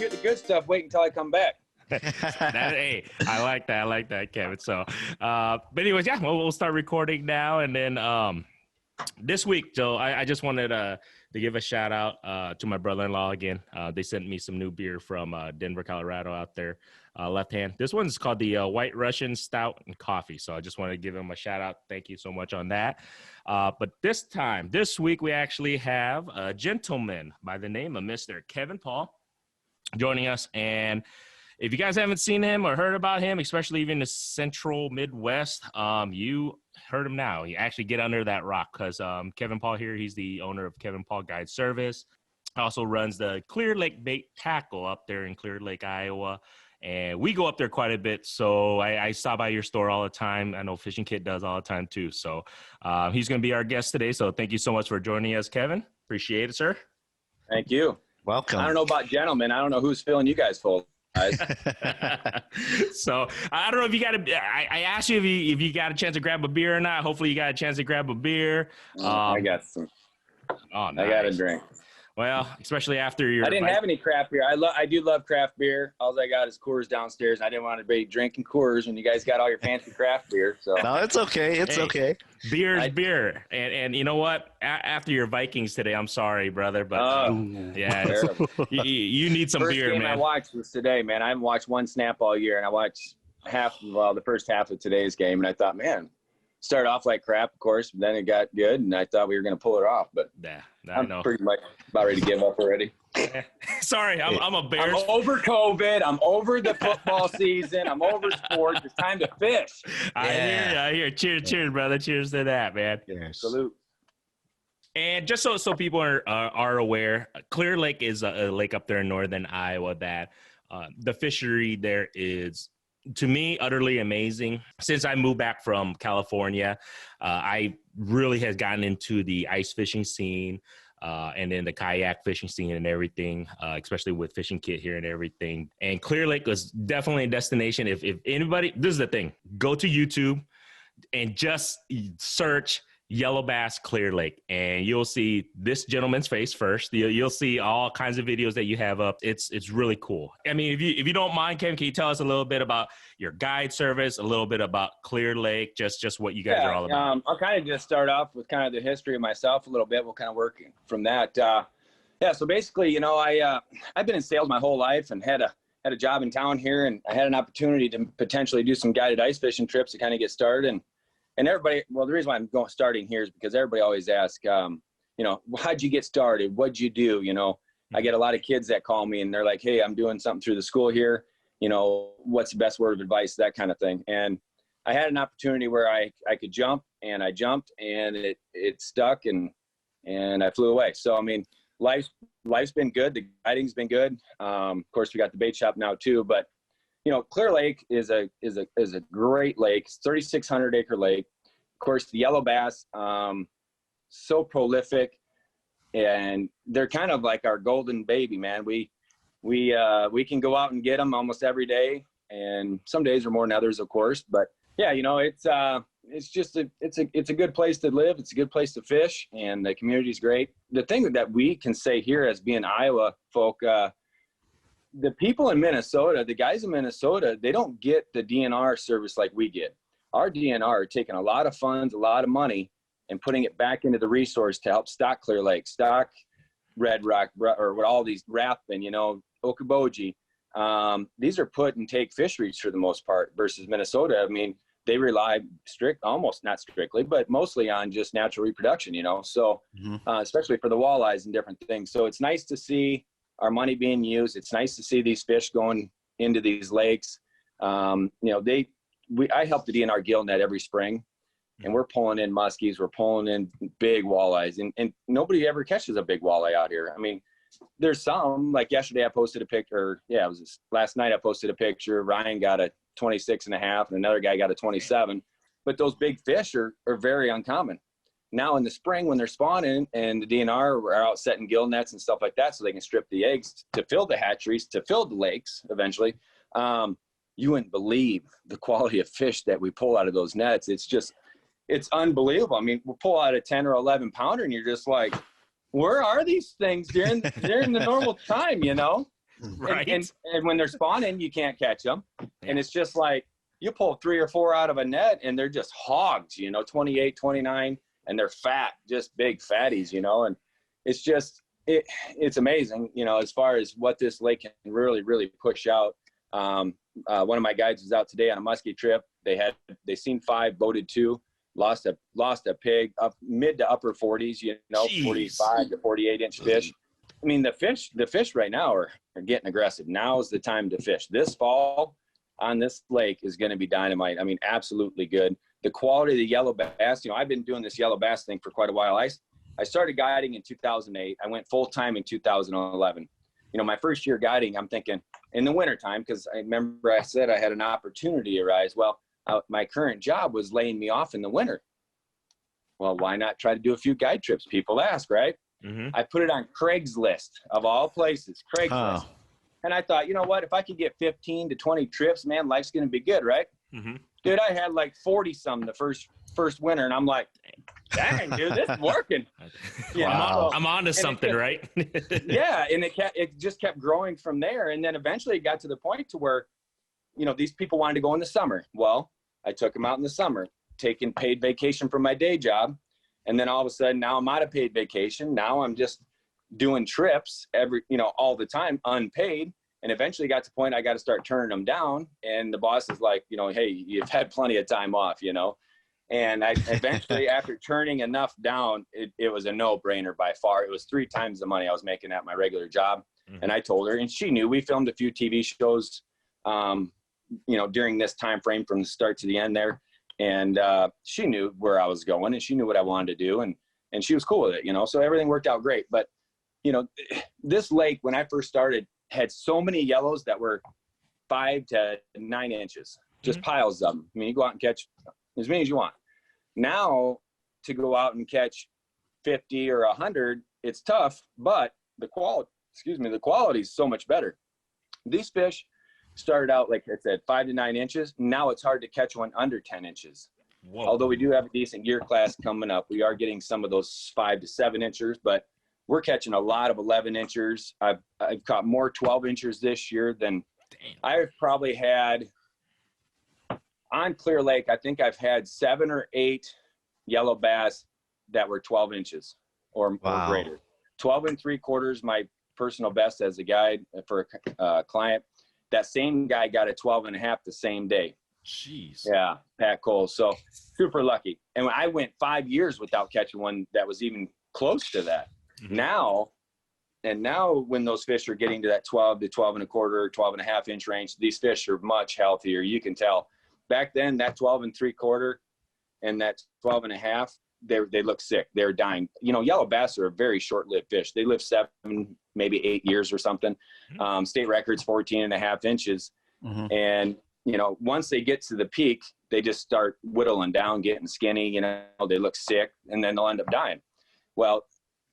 get the good stuff. Wait until I come back. Hey, I like that, Kevin. So, but anyways, yeah, we'll start recording now. And then this week, Joe, I just wanted to give a shout out to my brother-in-law again. They sent me some new beer from Denver, Colorado out there, left hand. This one's called the White Russian Stout and Coffee. So I just wanted to give him a shout out. Thank you so much on that. But this week, we actually have a gentleman by the name of Mr. Kevan Paul joining us. And if you guys haven't seen him or heard about him, especially even the central Midwest, you heard him now. You actually get under that rock because Kevan Paul here, he's the owner of Kevan Paul Guide Service. Also runs the Clear Lake Bait Tackle up there in Clear Lake, Iowa. And we go up there quite a bit. So I stop by your store all the time. I know Fishing Kit does all the time too. So he's going to be our guest today. So thank you so much for joining us, Kevin. Appreciate it, sir. Thank you. Welcome. I don't know about gentlemen. I don't know who's filling you guys full. So I don't know if you got I asked you if you got a chance to grab a beer or not. Hopefully you got a chance to grab a beer. I got some. Oh, nice. I got a drink. Well, especially after your. I didn't have any craft beer. I do love craft beer. All I got is Coors downstairs. I didn't want to be drinking Coors when you guys got all your fancy craft beer. So no, it's okay. It's okay. Beer is beer, and you know what? After your Vikings today, I'm sorry, brother, but yeah, you need some beer, man. First game I watched was today, man. I haven't watched one snap all year, and I watched the first half of today's game, and I thought, man, started off like crap, of course, but then it got good, and I thought we were going to pull it off, but yeah, I'm pretty much about ready to give up already. Sorry, I'm a Bears. I'm over COVID. I'm over the football season. I'm over sports. It's time to fish. I hear. Cheers, brother. Cheers to that, man. Yes. Salute. And just so people are aware, Clear Lake is a lake up there in northern Iowa that the fishery there is, to me, utterly amazing. Since I moved back from California, I really has gotten into the ice fishing scene and then the kayak fishing scene and everything, especially with Fishing Kit here and everything. And Clear Lake was definitely a destination. If anybody, this is the thing, go to YouTube and just search Yellow Bass Clear Lake, and you'll see this gentleman's face first. You'll see all kinds of videos that you have up. It's really cool. I mean, if you don't mind, Kevin, can you tell us a little bit about your guide service, a little bit about Clear Lake, just what you guys are all about? I'll kind of just start off with kind of the history of myself a little bit. We'll kind of work from that. So basically, you know, I've been in sales my whole life and had a job in town here, and I had an opportunity to potentially do some guided ice fishing trips to kind of get started. And everybody, well, the reason why I'm starting here is because everybody always asks, you know, how'd you get started? What'd you do? You know, I get a lot of kids that call me and they're like, hey, I'm doing something through the school here. You know, what's the best word of advice, that kind of thing. And I had an opportunity where I could jump, and I jumped, and it stuck, and I flew away. So, I mean, life's been good. The guiding's been good. Of course, we got the bait shop now too, but you know, Clear Lake is a great lake. It's 3,600 acre lake. Of course, the yellow bass, so prolific, and they're kind of like our golden baby, man. We can go out and get them almost every day, and some days are more than others, of course. But yeah, you know, it's just it's a good place to live. It's a good place to fish, and the community's great. The thing that we can say here as being Iowa folk, the people in Minnesota, the guys in Minnesota, they don't get the DNR service like we get. Our DNR are taking a lot of funds, a lot of money, and putting it back into the resource to help stock Clear Lake, stock Red Rock, or what all these Rathbun, you know, Okoboji. These are put and take fisheries for the most part versus Minnesota. I mean, they rely almost not strictly, but mostly on just natural reproduction, you know, so especially for the walleyes and different things. So it's nice to see our money being used. It's nice to see these fish going into these lakes. You know, I help the DNR gill net every spring, and we're pulling in muskies. We're pulling in big walleyes, and nobody ever catches a big walleye out here. I mean, there's some, like yesterday I posted a picture. Yeah, last night I posted a picture. Ryan got a 26 and a half, and another guy got a 27. But those big fish are very uncommon. Now in the spring when they're spawning and the DNR are out setting gill nets and stuff like that so they can strip the eggs to fill the hatcheries, to fill the lakes eventually, you wouldn't believe the quality of fish that we pull out of those nets. It's unbelievable. I mean, we'll pull out a 10 or 11 pounder and you're just like, where are these things during the normal time, you know? Right. And when they're spawning, you can't catch them. Yeah. And it's just like, you pull 3 or 4 out of a net and they're just hogs, 28, 29, and they're fat, just big fatties, and it's just, it's amazing, as far as what this lake can really, really push out. One of my guides was out today on a muskie trip. They seen 5, boated 2, lost a pig, up mid to upper 40s, Jeez. 45 to 48 inch fish. I mean, the fish right now are getting aggressive. Now is the time to fish. This fall on this lake is going to be dynamite. I mean, absolutely good. The quality of the yellow bass, I've been doing this yellow bass thing for quite a while. I started guiding in 2008. I went full time in 2011. My first year guiding, I'm thinking in the wintertime, because I remember I said I had an opportunity arise. Well, my current job was laying me off in the winter. Well, why not try to do a few guide trips? People ask, right? Mm-hmm. I put it on Craigslist, of all places, Craigslist. Oh. And I thought, what, if I could get 15 to 20 trips, man, life's going to be good, right? Mm-hmm. Dude, I had like 40 some the first winter, and I'm like, dang, dude, this is working. Wow. I'm on to something, right? Yeah, and it just kept growing from there. And then eventually it got to the point to where, these people wanted to go in the summer. Well, I took them out in the summer, taking paid vacation from my day job. And then all of a sudden, now I'm out of paid vacation. Now I'm just doing trips all the time, unpaid. And eventually got to the point I got to start turning them down. And the boss is like, hey, you've had plenty of time off, And I eventually, after turning enough down, it was a no-brainer by far. It was 3 times the money I was making at my regular job. Mm-hmm. And I told her, and she knew. We filmed a few TV shows, during this time frame from the start to the end there. And she knew where I was going, and she knew what I wanted to do. And she was cool with it, So everything worked out great. But, this lake, when I first started, had so many yellows that were 5 to 9 inches, just Mm-hmm. piles of them. I mean, you go out and catch as many as you want. Now, to go out and catch 50 or 100, it's tough, but the quality is so much better. These fish started out, like I said, 5 to 9 inches. Now it's hard to catch one under 10 inches. Whoa. Although we do have a decent year class coming up, we are getting some of those 5 to 7 inchers, but we're catching a lot of 11 inchers. I've caught more 12 inchers this year than I've probably had on Clear Lake. I think I've had 7 or 8 yellow bass that were 12 inches or greater. 12 3/4, my personal best as a guide for a client. That same guy got a 12 1/2 the same day. Jeez. Yeah, Pat Cole. So super lucky. And I went 5 years without catching one that was even close to that. Mm-hmm. Now when those fish are getting to that 12 to 12 1/4, 12 1/2 inch range, these fish are much healthier. You can tell. Back then, that 12 3/4 and that 12 1/2, they look sick. They're dying. Yellow bass are a very short-lived fish. They live 7, maybe 8 years or something. State record's 14 1/2 inches. Mm-hmm. And, once they get to the peak, they just start whittling down, getting skinny, they look sick, and then they'll end up dying. Well,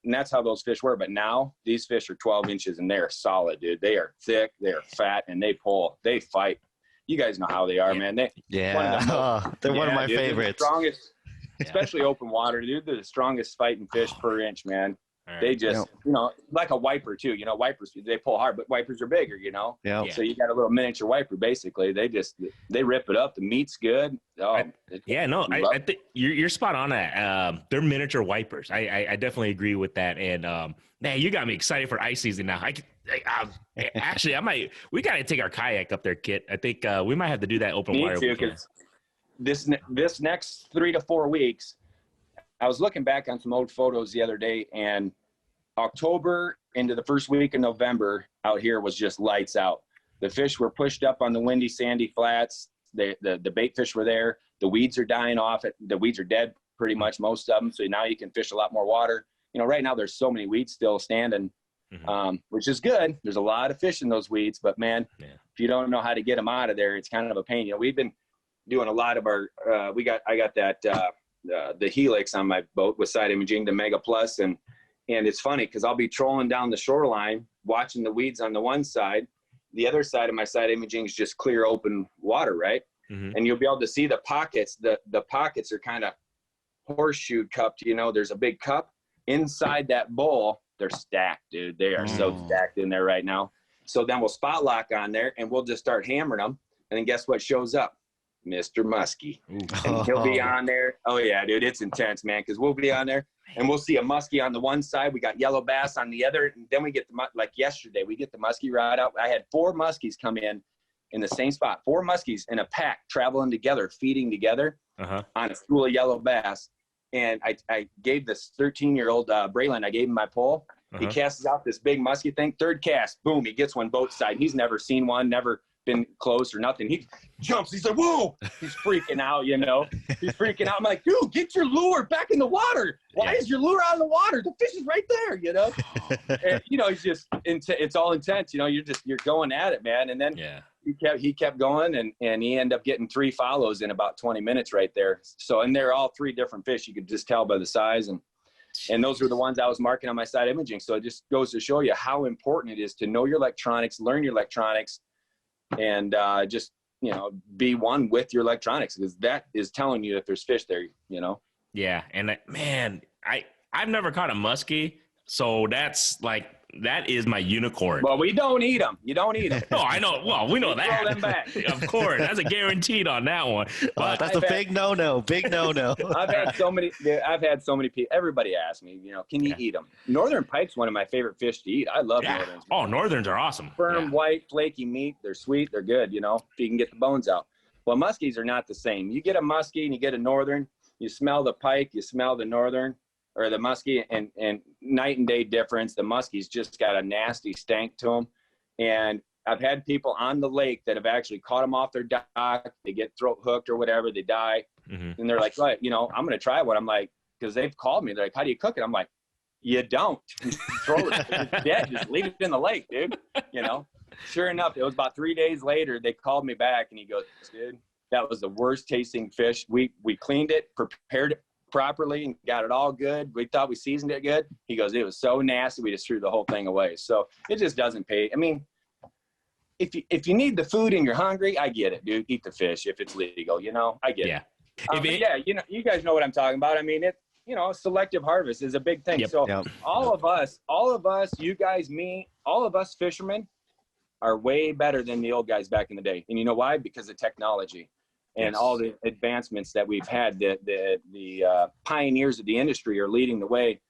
and that's how those fish were. But now these fish are 12 inches and they're solid, dude. They are thick, they are fat, and they pull. They fight. You guys know how they are, man. They're one of my favorites. The strongest, especially open water, dude. They're the strongest fighting fish per inch, man. Right. They just, like a wiper too. Wipers, they pull hard, but wipers are bigger. Yeah. So you got a little miniature wiper. Basically, they rip it up. The meat's good. I think you're spot on that. They're miniature wipers. I definitely agree with that. And man, you got me excited for ice season now. We got to take our kayak up there, Kit. I think we might have to do that open water. Me too, because this next 3 to 4 weeks, I was looking back on some old photos the other day, and October into the first week of November out here was just lights out. The fish were pushed up on the windy, sandy flats. The bait fish were there. The weeds are dying off. The weeds are dead pretty much, most of them. So now you can fish a lot more water. Right now there's so many weeds still standing, which is good. There's a lot of fish in those weeds, but man, if you don't know how to get them out of there, it's kind of a pain. We've been doing a lot of our, I got that, the Helix on my boat with side imaging, the Mega Plus, and it's funny because I'll be trolling down the shoreline, watching the weeds on the one side. The other side of my side imaging is just clear open water, right? Mm-hmm. And you'll be able to see the pockets. The pockets are kind of horseshoe cupped. There's a big cup inside that bowl. They're stacked, dude. They are so stacked in there right now. So then we'll spot lock on there and we'll just start hammering them. And then guess what shows up? Mr. Muskie. And he'll be on there. Oh yeah, dude, it's intense, man. Cause we'll be on there and we'll see a muskie on the one side. We got yellow bass on the other. And then we get like yesterday, we get the muskie rod out. I had 4 muskies come in the same spot, 4 muskies in a pack traveling together, feeding together on a school of yellow bass. And I gave this 13-year-old Braylon, I gave him my pole. He casts out this big muskie thing. 3rd cast, boom, he gets one both sides. He's never seen one, never been close or nothing. He jumps. He's like, whoa. He's freaking out, you know. He's freaking out. I'm like, dude, get your lure back in the water. Why is your lure out of the water? The fish is right there, you know. And, you know, he's just, it's all intense. You know, you're going at it, man. And then he kept going, and he ended up getting 3 follows in about 20 minutes right there. So, and they're all 3 different fish. You could just tell by the size. And those were the ones I was marking on my side imaging. So it just goes to show you how important it is to know your electronics, learn your electronics, and just, you know, be one with your electronics, because that is telling you if there's fish there, you know? Yeah. And man, I've never caught a muskie. So that's like, that is my unicorn. Well, we don't eat them. You don't eat them. No, I know. Well, we know that. Throw them back. Of course. That's a guaranteed on that one. But that's a big no-no. Big no-no. I've had so many people. Everybody asks me, you know, can you eat them? Northern pike's one of my favorite fish to eat. I love northerns. Oh, northerns are awesome. Firm, white, flaky meat. They're sweet. They're good, you know, if you can get the bones out. Well, muskies are not the same. You get a muskie and you get a northern, you smell the pike, you smell the northern, or the muskie, and night and day difference. The muskie's just got a nasty stank to them. And I've had people on the lake that have actually caught them off their dock. They get throat hooked or whatever, they die. And they're like, well, you know, I'm going to try one. I'm like, because they've called me. They're like, how do you cook it? I'm like, you don't. Throw it. It's dead. Just leave it in the lake, dude. You know, sure enough, it was about 3 days later, they called me back and he goes, dude, that was the worst tasting fish. We cleaned it, prepared it properly, and got it all good. We thought we seasoned it good. He goes, it was so nasty, we just threw the whole thing away. So it just doesn't pay. I mean, if you need the food and you're hungry, I get it, dude. Eat the fish if it's legal, you know. I get it. Yeah, you know, you guys know what I'm talking about. I mean, you know, selective harvest is a big thing. So all of us, you guys, me, all of us fishermen are way better than the old guys back in the day. And you know why? Because of technology. And all the advancements that we've had, the pioneers of the industry are leading the way.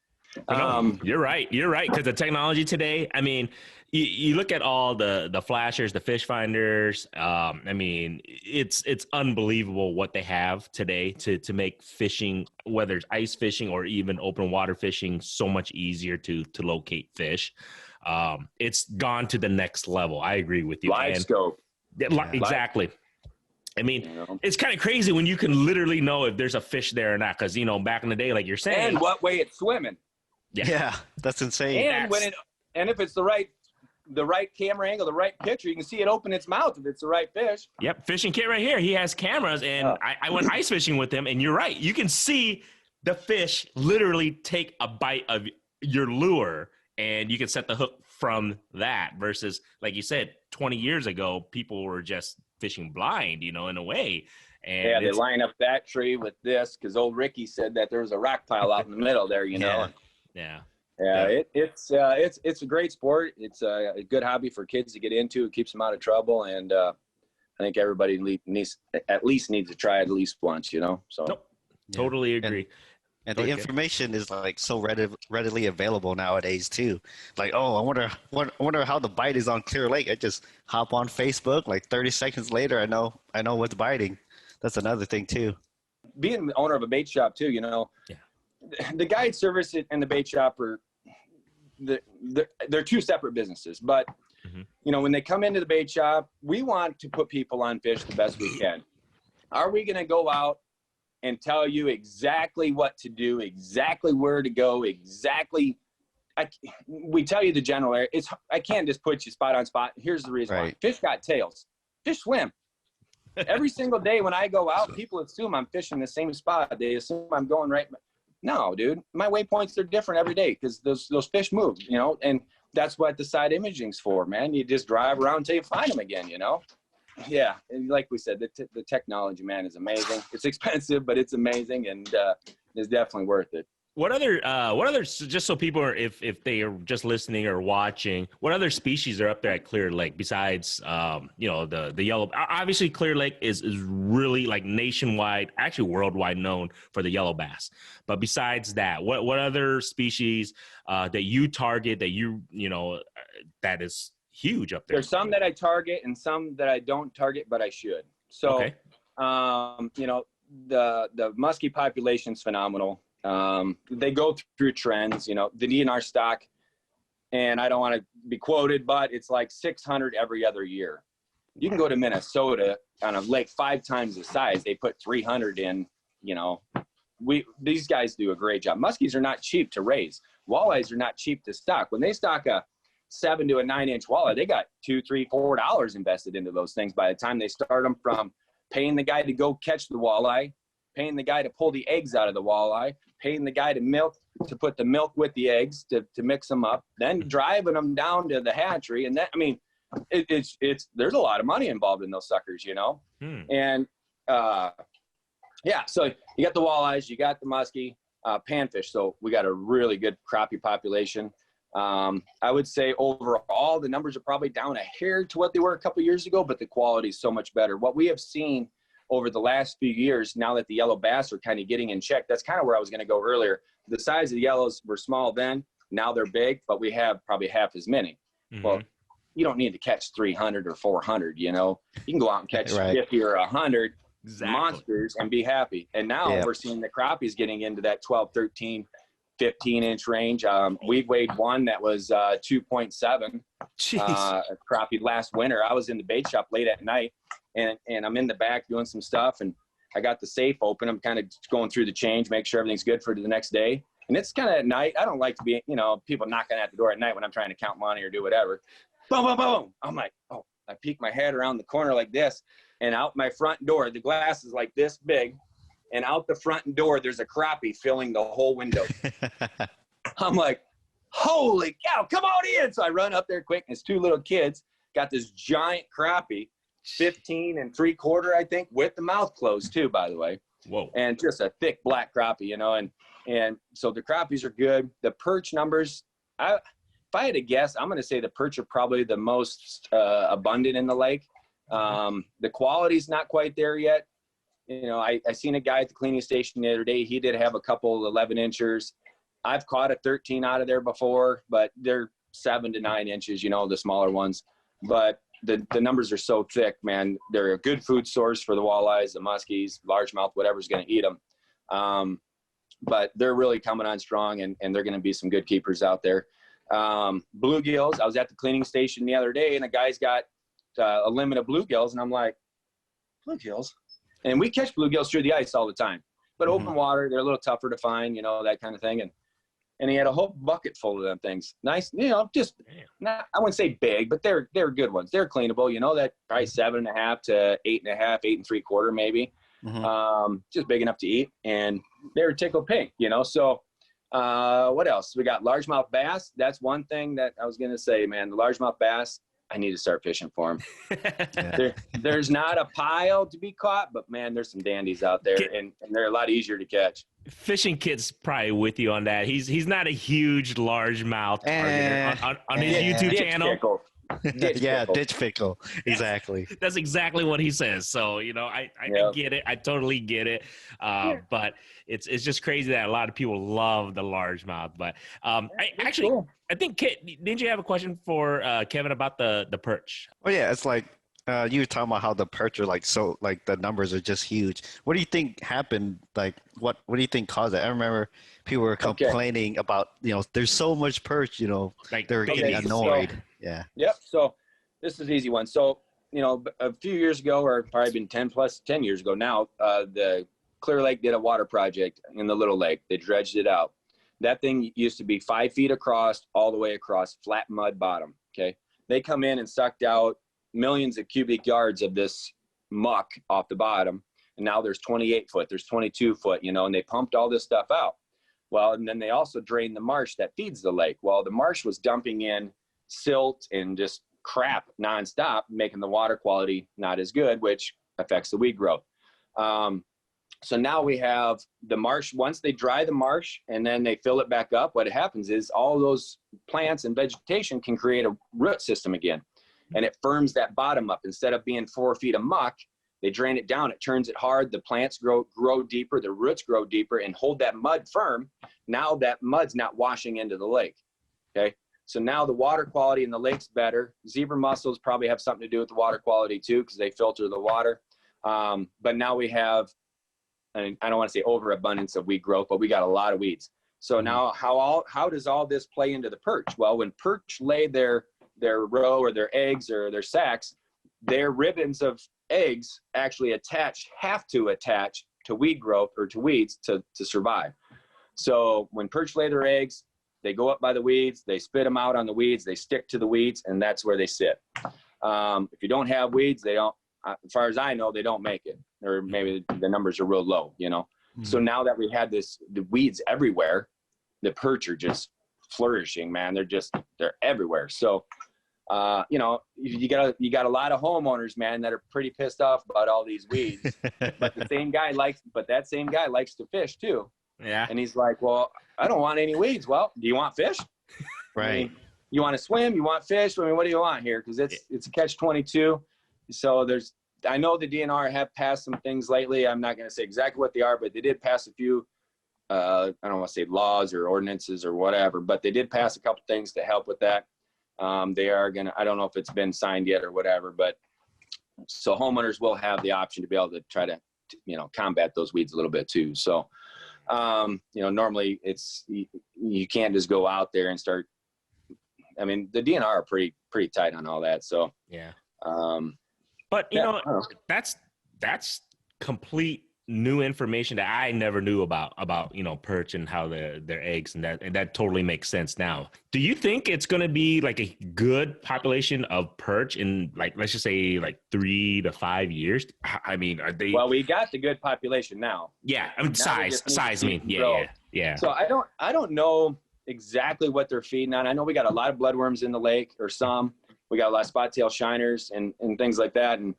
You're right. Because the technology today, I mean, you look at all the flashers, the fish finders. I mean, it's unbelievable what they have today to make fishing, whether it's ice fishing or even open water fishing, so much easier to locate fish. It's gone to the next level. I agree with you. Live scope. Exactly. I mean, it's kind of crazy when you can literally know if there's a fish there or not. Because, you know, back in the day, like you're saying. And what way it's swimming. Yeah, that's insane. And if it's the right camera angle, the right picture, you can see it open its mouth if it's the right fish. Yep, fishing kit right here. He has cameras, and I went ice fishing with him, and you're right. You can see the fish literally take a bite of your lure, and you can set the hook from that versus, like you said, 20 years ago, people were just fishing blind, you know, in a way. And they line up that tree with this, because old Ricky said that there was a rock pile out in the middle there, you know. It's a great sport. It's a good hobby for kids to get into. It keeps them out of trouble, and I think everybody needs to try it at least once, you know. So totally agree. And the information is like so readily available nowadays too. Like, oh, I wonder how the bite is on Clear Lake. I just hop on Facebook. Like 30 seconds later, I know what's biting. That's another thing too. Being the owner of a bait shop too, you know, the guide service and the bait shop are they're 2 separate businesses. But you know, when they come into the bait shop, we want to put people on fish the best we can. Are we going to go out and tell you exactly what to do, exactly where to go, exactly? We tell you the general area. I can't just put you spot on spot. Here's the reason why. Fish got tails. Fish swim. Every single day when I go out, people assume I'm fishing the same spot. They assume I'm going right. No, dude. My waypoints are different every day because those fish move, you know, and that's what the side imaging's for, man. You just drive around until you find them again, you know? Yeah, and like we said, the technology, man, is amazing. It's expensive, but it's amazing, and it's definitely worth it. what other, just so people are, if they are just listening or watching, what other species are up there at Clear Lake besides, you know, the yellow, obviously Clear Lake is really like nationwide, actually worldwide known for the yellow bass. But besides that, what other species, that you target that you know, that is huge up there? There's some that I target and some that I don't target, but I should. So, Okay. you know, the muskie population's phenomenal. They go through trends, you know, the DNR stock, and I don't want to be quoted, but it's like 600 every other year. You can go to Minnesota on a lake 5 times the size. They put 300 in, you know, these guys do a great job. Muskies are not cheap to raise. Walleyes are not cheap to stock. When they stock a 7 to a 9-inch walleye, they got $2, $3, $4 invested into those things by the time they start them, from paying the guy to go catch the walleye, paying the guy to pull the eggs out of the walleye, paying the guy to put the milk with the eggs to mix them up, then driving them down to the hatchery. And that, I mean, it's there's a lot of money involved in those suckers, you know? And, yeah, so you got the walleyes, you got the muskie, panfish. So we got a really good crappie population. I would say overall, the numbers are probably down a hair to what they were a couple years ago, but the quality is so much better. What we have seen over the last few years, now that the yellow bass are kind of getting in check, that's kind of where I was going to go earlier. The size of the yellows were small then, now they're big, but we have probably half as many. Well, you don't need to catch 300 or 400, you know, you can go out and catch 50 or 100 monsters and be happy. And now we're seeing the crappies getting into that 12, 13, 15-inch range. We weighed one that was 2.7 crappie last winter. I was in the bait shop late at night, and I'm in the back doing some stuff, and I got the safe open. I'm kind of going through the change, make sure everything's good for the next day. And it's kind of at night. I don't like to be, you know, people knocking at the door at night when I'm trying to count money or do whatever. Boom, boom, boom. I'm like, oh, I peek my head around the corner like this, and out my front door, the glass is like this big. And out the front door, there's a crappie filling the whole window. I'm like, holy cow, come on in. So I run up there quick, and it's 2 little kids, got this giant crappie, 15 3/4, I think, with the mouth closed too, by the way. Whoa. And just a thick black crappie, you know, and so the crappies are good. The perch numbers, if I had to guess, I'm going to say the perch are probably the most abundant in the lake. The quality's not quite there yet. You know, I seen a guy at the cleaning station the other day. He did have a couple 11-inchers. I've caught a 13 out of there before, but they're 7 to 9 inches, you know, the smaller ones. But the numbers are so thick, man. They're a good food source for the walleyes, the muskies, largemouth, whatever's going to eat them. But they're really coming on strong, and they're going to be some good keepers out there. Bluegills, I was at the cleaning station the other day, and a guy's got a limit of bluegills, and I'm like, bluegills? And we catch bluegills through the ice all the time. But open water, they're a little tougher to find, you know, that kind of thing. And he had a whole bucket full of them things. Nice, you know, just not, I wouldn't say big, but they're good ones. They're cleanable, you know, that probably 7.5 to 8.5, 8 3/4 maybe. Just big enough to eat. And they were tickled pink, you know. So what else? We got largemouth bass. That's one thing that I was going to say, man. The largemouth bass, I need to start fishing for them. There's not a pile to be caught, but man, there's some dandies out there, and they're a lot easier to catch. Fishing Kid's probably with you on that. He's not a huge largemouth targeter on his YouTube channel. Ditch pickle. Exactly. That's exactly what he says. So, you know, I get it. I totally get it. But it's just crazy that a lot of people love the largemouth. But I think, didn't you have a question for Kevan about the perch? Oh, yeah. It's like you were talking about how the perch are like, so like the numbers are just huge. What do you think happened? Like, what do you think caused it? I remember people were complaining about, you know, there's so much perch, you know, like they're getting annoyed. Yep. So this is an easy one. So, you know, a few years ago, or probably been 10 years ago now, the Clear Lake did a water project in the Little Lake. They dredged it out. That thing used to be 5 feet across, all the way across, flat mud bottom. Okay. They come in and sucked out millions of cubic yards of this muck off the bottom. And now there's 28 foot, there's 22 foot, you know, and they pumped all this stuff out. Well, and then they also drained the marsh that feeds the lake. Well, the marsh was dumping in silt and just crap nonstop, making the water quality not as good, which affects the weed growth. So now we have the marsh. Once they dry the marsh and then they fill it back up, what happens is all those plants and vegetation can create a root system again. And it firms that bottom up. Instead of being 4 feet of muck, they drain it down. It turns it hard. The plants grow deeper. The roots grow deeper and hold that mud firm. Now that mud's not washing into the lake. Okay. So now the water quality in the lake's better. Zebra mussels probably have something to do with the water quality too, because they filter the water. But now we have, and I don't want to say overabundance of weed growth, but we got a lot of weeds. So now how does all this play into the perch? Well, when perch lay their roe or their eggs or their sacs, their ribbons of eggs actually have to attach to weed growth or to weeds to survive. So when perch lay their eggs, they go up by the weeds, they spit them out on the weeds, they stick to the weeds, and that's where they sit. If you don't have weeds, they don't, as far as I know, they don't make it, or maybe the numbers are real low, you know? Mm-hmm. So now that we had the weeds everywhere, the perch are just flourishing, man. They're everywhere. So, you know, you got a lot of homeowners, man, that are pretty pissed off about all these weeds, but that same guy likes to fish too. Yeah. And he's like, well, I don't want any weeds. Well, do you want fish? Right. I mean, you want to swim? You want fish? I mean, what do you want here? Because it's a catch-22. So I know the DNR have passed some things lately. I'm not going to say exactly what they are, but they did pass a few, I don't want to say laws or ordinances or whatever, but they did pass a couple things to help with that. They are going to, I don't know if it's been signed yet or whatever, but so homeowners will have the option to be able to try to, you know, combat those weeds a little bit too. So, you know, normally you can't just go out there and start, I mean, the DNR are pretty tight on all that. So, yeah. But you know, that's complete new information that I never knew about, you know, perch and how their eggs, and that totally makes sense now. Do you think it's going to be like a good population of perch in, like, let's just say like 3 to 5 years? I mean, are they? Well, we got the good population now. Yeah. I mean, size. I mean, yeah. So I don't know exactly what they're feeding on. I know we got a lot of bloodworms in the lake, or some. We got a lot of spot tail shiners and things like that. And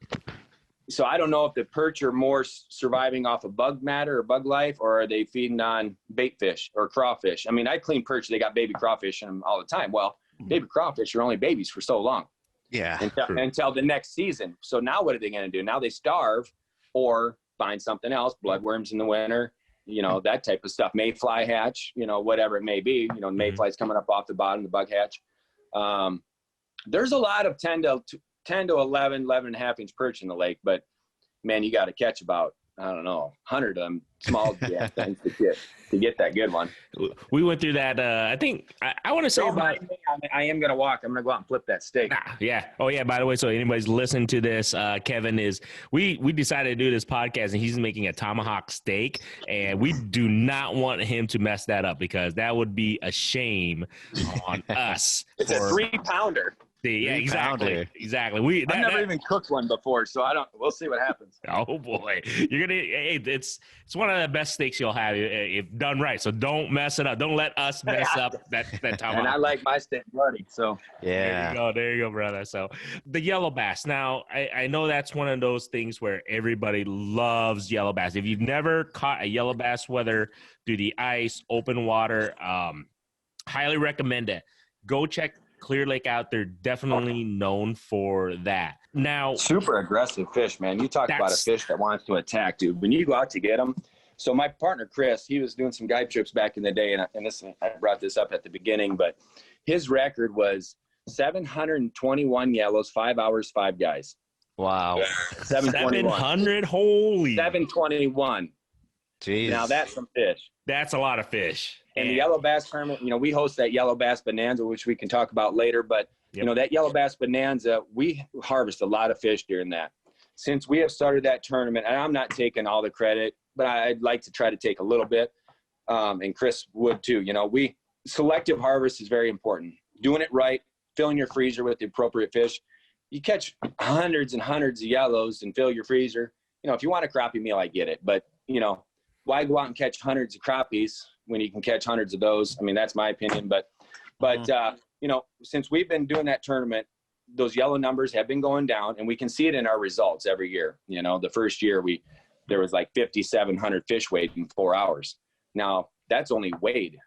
so I don't know if the perch are more surviving off of bug matter or bug life, or are they feeding on bait fish or crawfish? I mean, I clean perch, they got baby crawfish in them all the time. Well, baby crawfish are only babies for so long. Yeah. Until the next season. So now what are they going to do? Now they starve or find something else, bloodworms in the winter, you know, that type of stuff, mayfly hatch, you know, whatever it may be, you know, mayflies coming up off the bottom, the bug hatch. There's a lot of 10 to 11 and a half inch perch in the lake, but man, you got to catch about, I don't know, 100 of them small things to get that good one. We went through that. I think I want to say about. I am going to walk. I'm going to go out and flip that steak. Yeah. Oh yeah. By the way, so anybody's listening to this, Kevan we decided to do this podcast, and he's making a tomahawk steak, and we do not want him to mess that up, because that would be a shame on us. It's a 3-pounder. Yeah, exactly. I've never even cooked one before, so we'll see what happens. Oh boy, it's one of the best steaks you'll have if done right. So don't mess it up. Don't let us mess up that tomahawk. And I like my steak bloody, so yeah. There you go, brother. So the yellow bass. Now I know that's one of those things where everybody loves yellow bass. If you've never caught a yellow bass, whether through the ice, open water, highly recommend it. Go check Clear Lake out. They're definitely known for that. Now, super aggressive fish, man. You talk about a fish that wants to attack, dude. When you go out to get them. So my partner Chris, he was doing some guide trips back in the day, and I brought this up at the beginning, but his record was 721 yellows, 5 hours, 5 guys. Wow. 700, holy. 721. Jeez. Now that's some fish. That's a lot of fish. And the Yellow Bass Tournament, you know, we host that Yellow Bass Bonanza, which we can talk about later. But, you know, that Yellow Bass Bonanza, we harvest a lot of fish during that. Since we have started that tournament, and I'm not taking all the credit, but I'd like to try to take a little bit. And Chris would too. You know, selective harvest is very important. Doing it right, filling your freezer with the appropriate fish. You catch hundreds and hundreds of yellows and fill your freezer. You know, if you want a crappie meal, I get it. But, you know, why go out and catch hundreds of crappies when you can catch hundreds of those? I mean, that's my opinion. But you know, since we've been doing that tournament, those yellow numbers have been going down, and we can see it in our results every year. You know, the first year we there was like 5,700 fish weighed in 4 hours. Now that's only weighed.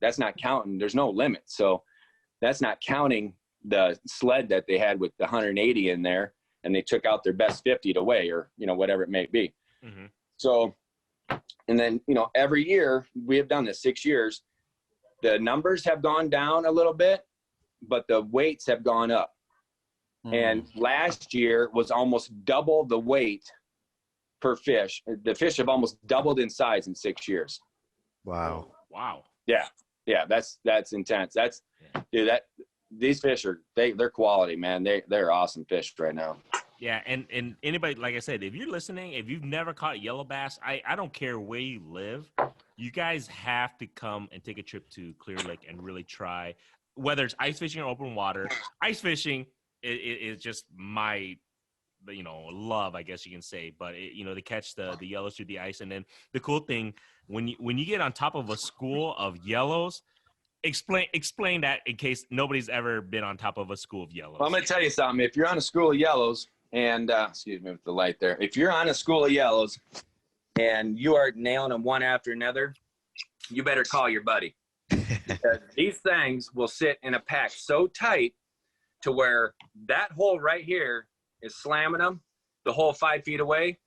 That's not counting. There's no limit. So that's not counting the sled that they had with the 180 in there, and they took out their best 50 to weigh, or, you know, whatever it may be. Mm-hmm. So, and then, you know, every year we have done this 6 years, the numbers have gone down a little bit, but the weights have gone up. And last year was almost double the weight per fish. The fish have almost doubled in size in 6 years. Wow. Wow. Yeah. Yeah. That's intense. Dude, these fish they're quality, man. They're awesome fish right now. Yeah. And anybody, like I said, if you're listening, if you've never caught yellow bass, I don't care where you live, you guys have to come and take a trip to Clear Lake and really try, whether it's ice fishing or open water. Ice fishing is just my, you know, love, I guess you can say. But you know, to catch the yellows through the ice, and then the cool thing when you get on top of a school of yellows, explain that in case nobody's ever been on top of a school of yellows. Well, I'm gonna tell you something. If you're on a school of yellows, and excuse me with the light there, if you're on a school of yellows and you are nailing them one after another, you better call your buddy. Because these things will sit in a pack so tight to where that hole right here is slamming them, the hole 5 feet away,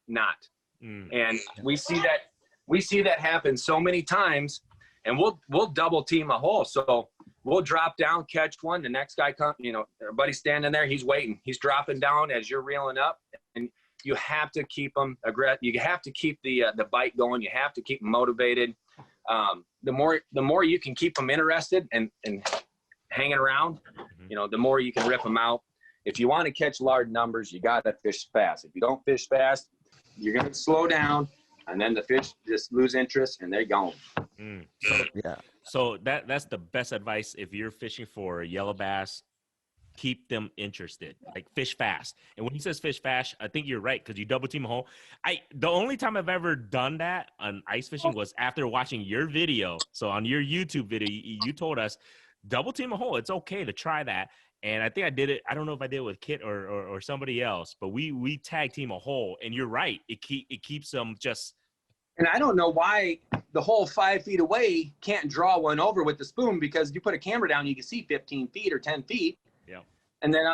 not. And we see that happen so many times, and we'll double team a hole. So we'll drop down, catch one. The next guy comes, you know, our buddy's standing there, he's waiting. He's dropping down as you're reeling up, and you have to keep them aggressive. You have to keep the bite going. You have to keep them motivated. The more you can keep them interested and hanging around, you know, the more you can rip them out. If you want to catch large numbers, you got to fish fast. If you don't fish fast, you're going to slow down, and then the fish just lose interest and they're gone. So that's the best advice. If you're fishing for yellow bass, keep them interested, like fish fast. And when he says fish fast, I think you're right, because you double team a hole. The only time I've ever done that on ice fishing was after watching your video. So on your YouTube video, you told us double team a hole. It's okay to try that. And I think I did it. I don't know if I did it with Kit or somebody else, but we tag team a hole. And you're right. It keeps them just. And I don't know why the hole 5 feet away can't draw one over with the spoon, because you put a camera down, you can see 15 feet or 10 feet. Yeah. And then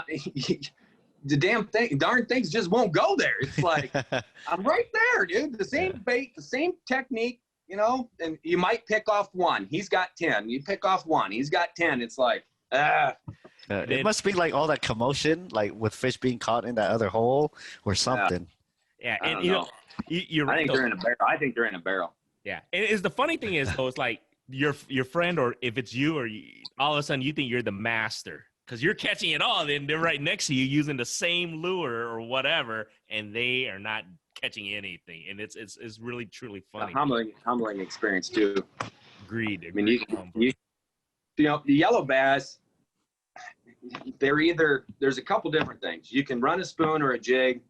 the darn things just won't go there. It's like, I'm right there, dude. The same bait, the same technique, you know, and you might pick off one. He's got 10. You pick off one. He's got 10. It's like, it must be like all that commotion, like with fish being caught in that other hole or something. Yeah. And you know, you're right. I think they're in a barrel. I think they're in a barrel. Yeah. And it's the funny thing is, though, it's like your friend, or if it's you, or all of a sudden you think you're the master, because you're catching it all, then they're right next to you using the same lure or whatever, and they are not catching anything. And it's really truly funny. Humbling experience too. Agreed. I mean, you know, the yellow bass, there's a couple different things. You can run a spoon or a jig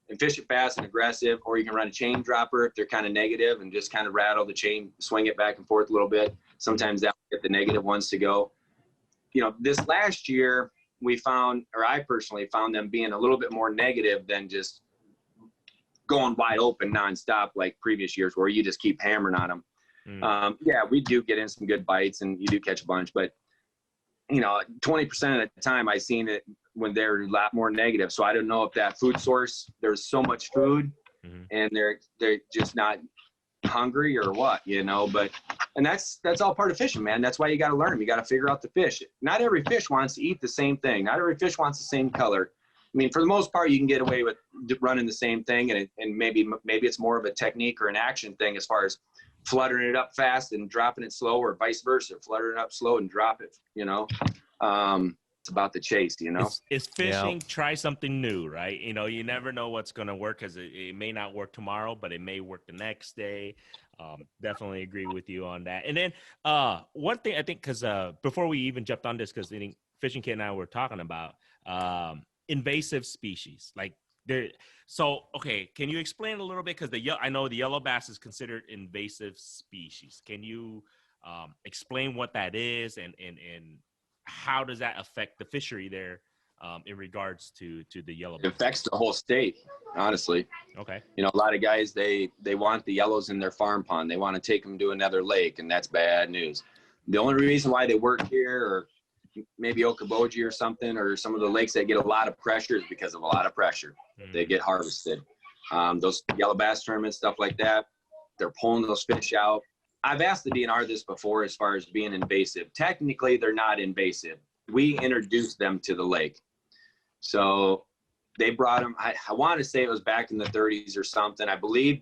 and fish it fast and aggressive, or you can run a chain dropper if they're kind of negative and just kind of rattle the chain, swing it back and forth a little bit. Sometimes that'll get the negative ones to go. You know, this last year we found, or I personally found them being a little bit more negative than just going wide open nonstop like previous years where you just keep hammering on them. Yeah, we do get in some good bites and you do catch a bunch, but you know, 20% of the time I seen it when they're a lot more negative. So I don't know if that food source, there's so much food and they're just not hungry or what, you know, and that's all part of fishing, man. That's why you got to learn. You got to figure out the fish. Not every fish wants to eat the same thing. Not every fish wants the same color. I mean, for the most part, you can get away with running the same thing, and maybe it's more of a technique or an action thing as far as fluttering it up fast and dropping it slow, or vice versa, fluttering it up slow and drop it, you know. It's about the chase, you know. It's fishing. Try something new, right? You know, you never know what's going to work, because it may not work tomorrow, but it may work the next day. Definitely agree with you on that. And then one thing I think, because before we even jumped on this, because I think Fishing Kid and I were talking about invasive species, like there. So, okay, can you explain a little bit? Because I know the yellow bass is considered invasive species. Can you explain what that is, and how does that affect the fishery there in regards to the yellow bass? It affects the whole state. honestly. Okay. You know, a lot of guys, they want the yellows in their farm pond. They want to take them to another lake, and that's bad news. The only reason why they work here, or maybe Okoboji or something, or some of the lakes that get a lot of pressure, is because of a lot of pressure. They get harvested. Those yellow bass tournaments, stuff like that, they're pulling those fish out. I've asked the DNR this before as far as being invasive. Technically, they're not invasive. We introduced them to the lake. So they brought them, I want to say it was back in the 30s or something. I believe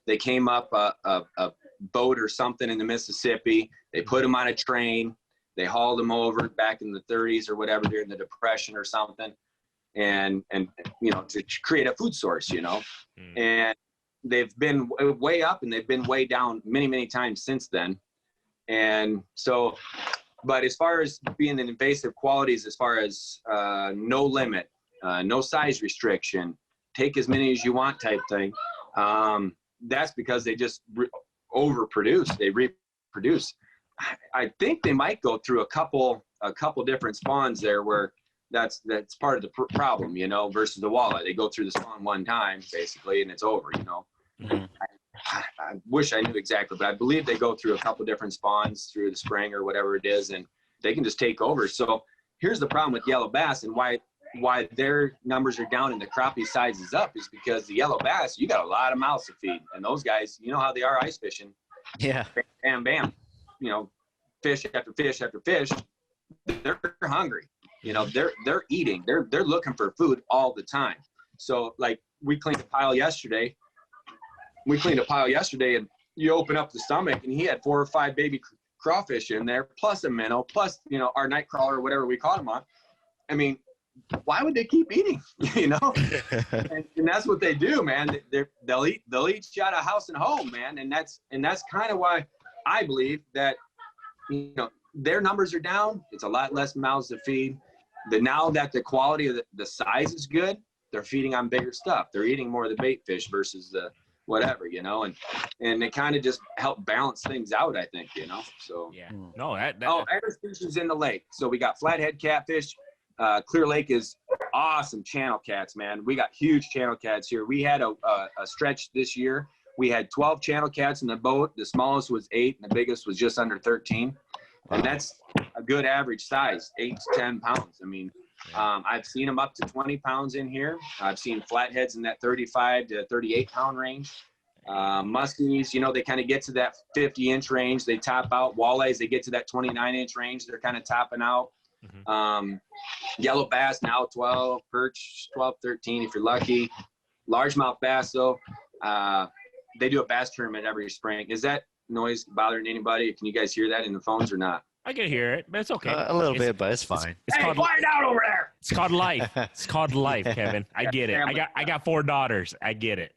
they came up a boat or something in the Mississippi. They put them on a train. They hauled them over back in the 30s or whatever, during the Depression or something. And you know, to create a food source, you know. And they've been way up and they've been way down many, many times since then. And so, but as far as being an invasive qualities, as far as no limit, no size restriction, take as many as you want type thing, that's because they just overproduce, they reproduce. I think they might go through a couple different spawns there where that's part of the problem, you know, versus the walleye. They go through the spawn one time basically and it's over, you know. I wish I knew exactly, but I believe they go through a couple different spawns through the spring or whatever it is, and they can just take over. So here's the problem with yellow bass and why their numbers are down and the crappie size is up, is because the yellow bass, you got a lot of mouths to feed, and those guys, you know how they are ice fishing. Yeah. Bam, bam, you know, fish after fish after fish. They're hungry. You know, they're eating. They're looking for food all the time. So like we cleaned a pile yesterday. And you open up the stomach and he had 4 or 5 baby crawfish in there, plus a minnow, plus, you know, our night crawler or whatever we caught them on. I mean, why would they keep eating? You know, and that's what they do, man. They'll eat you out of house and home, man. And that's kind of why I believe that, you know, their numbers are down. It's a lot less mouths to feed. Now that the quality of the size is good, they're feeding on bigger stuff. They're eating more of the bait fish versus the whatever, you know, and it kind of just help balance things out, I think, you know. So yeah, no, that other species in the lake. So we got flathead catfish. Clear Lake is awesome channel cats, man. We got huge channel cats here. We had a stretch this year. We had 12 channel cats in the boat. The smallest was 8 and the biggest was just under 13. And that's a good average size, 8 to 10 pounds. I mean, I've seen them up to 20 pounds in here. I've seen flatheads in that 35 to 38 pound range. Muskies, you know, they kind of get to that 50-inch range. They top out. Walleyes, they get to that 29-inch range. They're kind of topping out. Yellow bass now 12, perch 12, 13 if you're lucky. Largemouth bass, though, they do a bass tournament every spring. Is that noise bothering anybody? Can you guys hear that in the phones or not? I can hear it, but it's okay. A little bit, but it's fine. It's hey, called, quiet down over there. It's called life. It's called life, Kevin. I get it. I got 4 daughters. I get it.